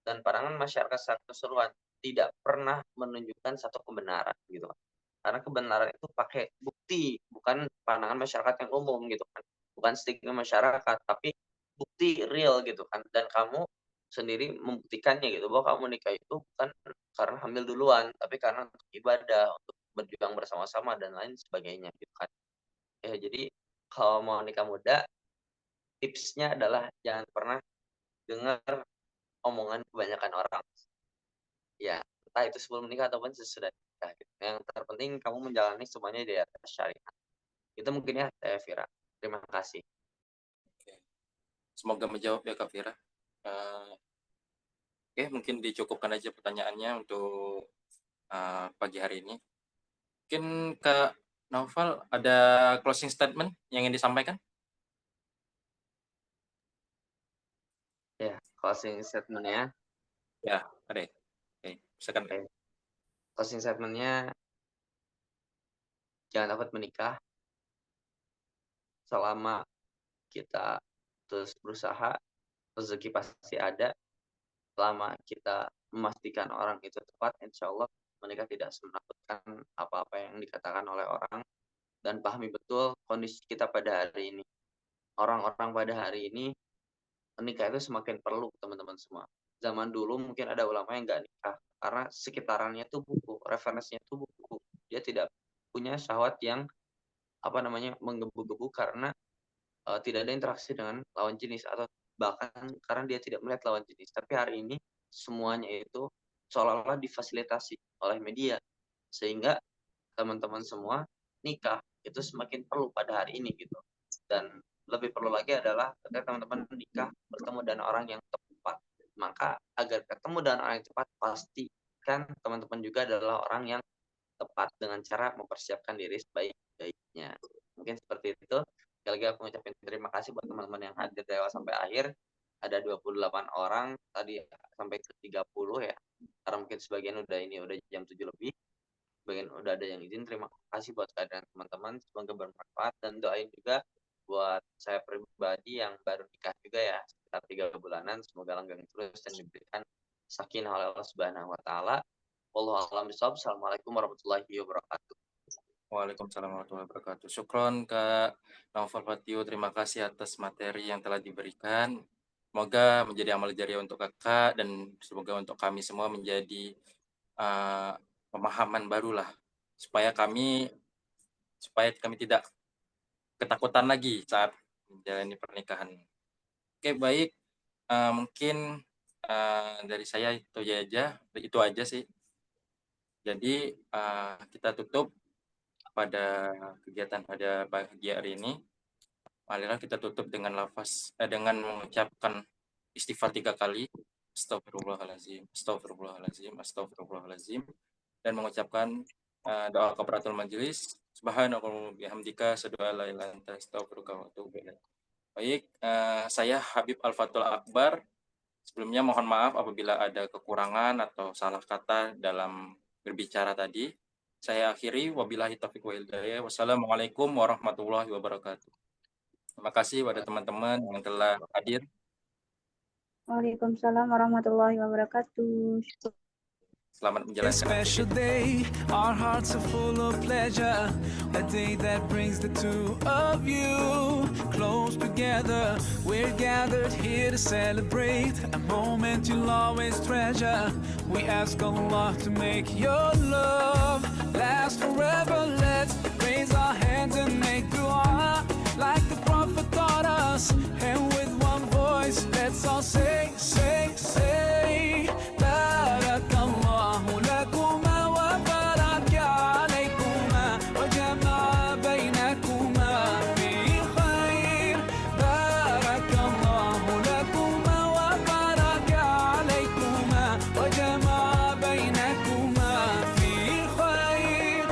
dan pandangan masyarakat secara keseluruhan tidak pernah menunjukkan satu kebenaran gitu kan. Karena kebenaran itu pakai bukti, bukan pandangan masyarakat yang umum gitu kan. Bukan stigma masyarakat, tapi bukti real gitu kan. Dan kamu sendiri membuktikannya gitu, bahwa kamu nikah itu bukan karena hamil duluan, tapi karena untuk ibadah, untuk berjuang bersama-sama dan lain sebagainya gitu kan. Ya, jadi kalau mau nikah muda, tipsnya adalah jangan pernah dengar omongan kebanyakan orang. Ya, entah itu sebelum menikah ataupun sesudah nikah gitu. Yang terpenting kamu menjalani semuanya di atas syariat. Itu mungkin ya, Vira. Terima kasih. Oke. Semoga menjawab ya Kak Vira. Oke, mungkin dicukupkan aja pertanyaannya untuk pagi hari ini. Mungkin Kak Naufal ada closing statement yang ingin disampaikan? Ya, closing statement-nya. Ya, ada. Oke, silakan. Oke. Closing statement-nya, jangan takut menikah. Selama kita terus berusaha, rezeki pasti ada. Selama kita memastikan orang itu tepat, insya Allah menikah tidak menakutkan apa-apa yang dikatakan oleh orang. Dan pahami betul kondisi kita pada hari ini. Orang-orang pada hari ini menikah itu semakin perlu, teman-teman semua. Zaman dulu mungkin ada ulama yang nggak nikah karena sekitarannya tuh buku, referensinya tuh buku. Dia tidak punya syahwat yang menggebu-gebu karena tidak ada interaksi dengan lawan jenis, atau bahkan karena dia tidak melihat lawan jenis. Tapi hari ini semuanya itu seolah-olah difasilitasi oleh media, sehingga teman-teman semua nikah itu semakin perlu pada hari ini gitu. Dan lebih perlu lagi adalah ketika teman-teman nikah bertemu dengan orang yang tepat. Maka agar ketemu dengan orang yang tepat, pastikan teman-teman juga adalah orang yang tepat dengan cara mempersiapkan diri sebaik-baiknya. Mungkin seperti itu. Sekali lagi aku mengucapkan terima kasih buat teman-teman yang hadir dari awal sampai akhir. Ada 28 orang, tadi sampai ke 30 ya. Karena mungkin sebagian udah jam 7 lebih. Sebagian udah ada yang izin. Terima kasih buat kehadiran teman-teman. Semoga bermanfaat, dan doain juga buat saya pribadi yang baru nikah juga ya, sekitar 3 bulanan. Semoga langgeng terus dan diberikan sakinah oleh Allah Subhanahu wa taala. Wallahu a'lam bishawab. Assalamualaikum warahmatullahi wabarakatuh. Waalaikumsalam warahmatullahi wabarakatuh. Syukron Kak Naufal Fatiu, terima kasih atas materi yang telah diberikan. Semoga menjadi amal jariah untuk Kakak, dan semoga untuk kami semua menjadi pemahaman barulah, supaya kami tidak ketakutan lagi saat menjalani pernikahan. Oke, baik. Mungkin dari saya itu aja sih. Jadi kita tutup pada kegiatan pada pagi hari ini. Marilah kita tutup dengan dengan mengucapkan istighfar 3 kali. Astagfirullahaladzim, astagfirullahaladzim, astagfirullahaladzim, dan mengucapkan doa kafaratul majelis. Subhanallah bihamdika asyhadu an la ilaha illa anta astaghfiruka wa atubu ilaik. Baik, saya Habib Al-Fatul Akbar. Sebelumnya mohon maaf apabila ada kekurangan atau salah kata dalam berbicara tadi. Saya akhiri, wabillahi taufiq wal hidayah. Wassalamualaikum warahmatullahi wabarakatuh. Terima kasih pada teman-teman yang telah hadir. Waalaikumsalam warahmatullahi wabarakatuh. Selamat A menjalankan special aktivitas. day, our hearts are full of pleasure. A day that brings the two of you close together. We're gathered here to celebrate a moment you'll always treasure. We ask Allah to make your love last forever. Let's raise our hands and make dua like the Prophet taught us. And with one voice, let's all say, say, say, Barakallahu lakuma wa baraka alaykuma wa jama'a baynakuma fi khair. Barakallahu lakuma wa baraka alaykuma wa jama'a baynakuma fi khair.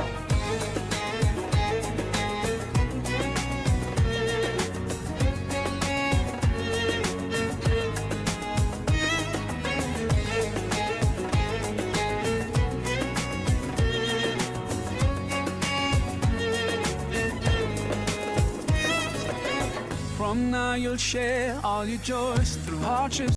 From now you'll share all your joys through hardships.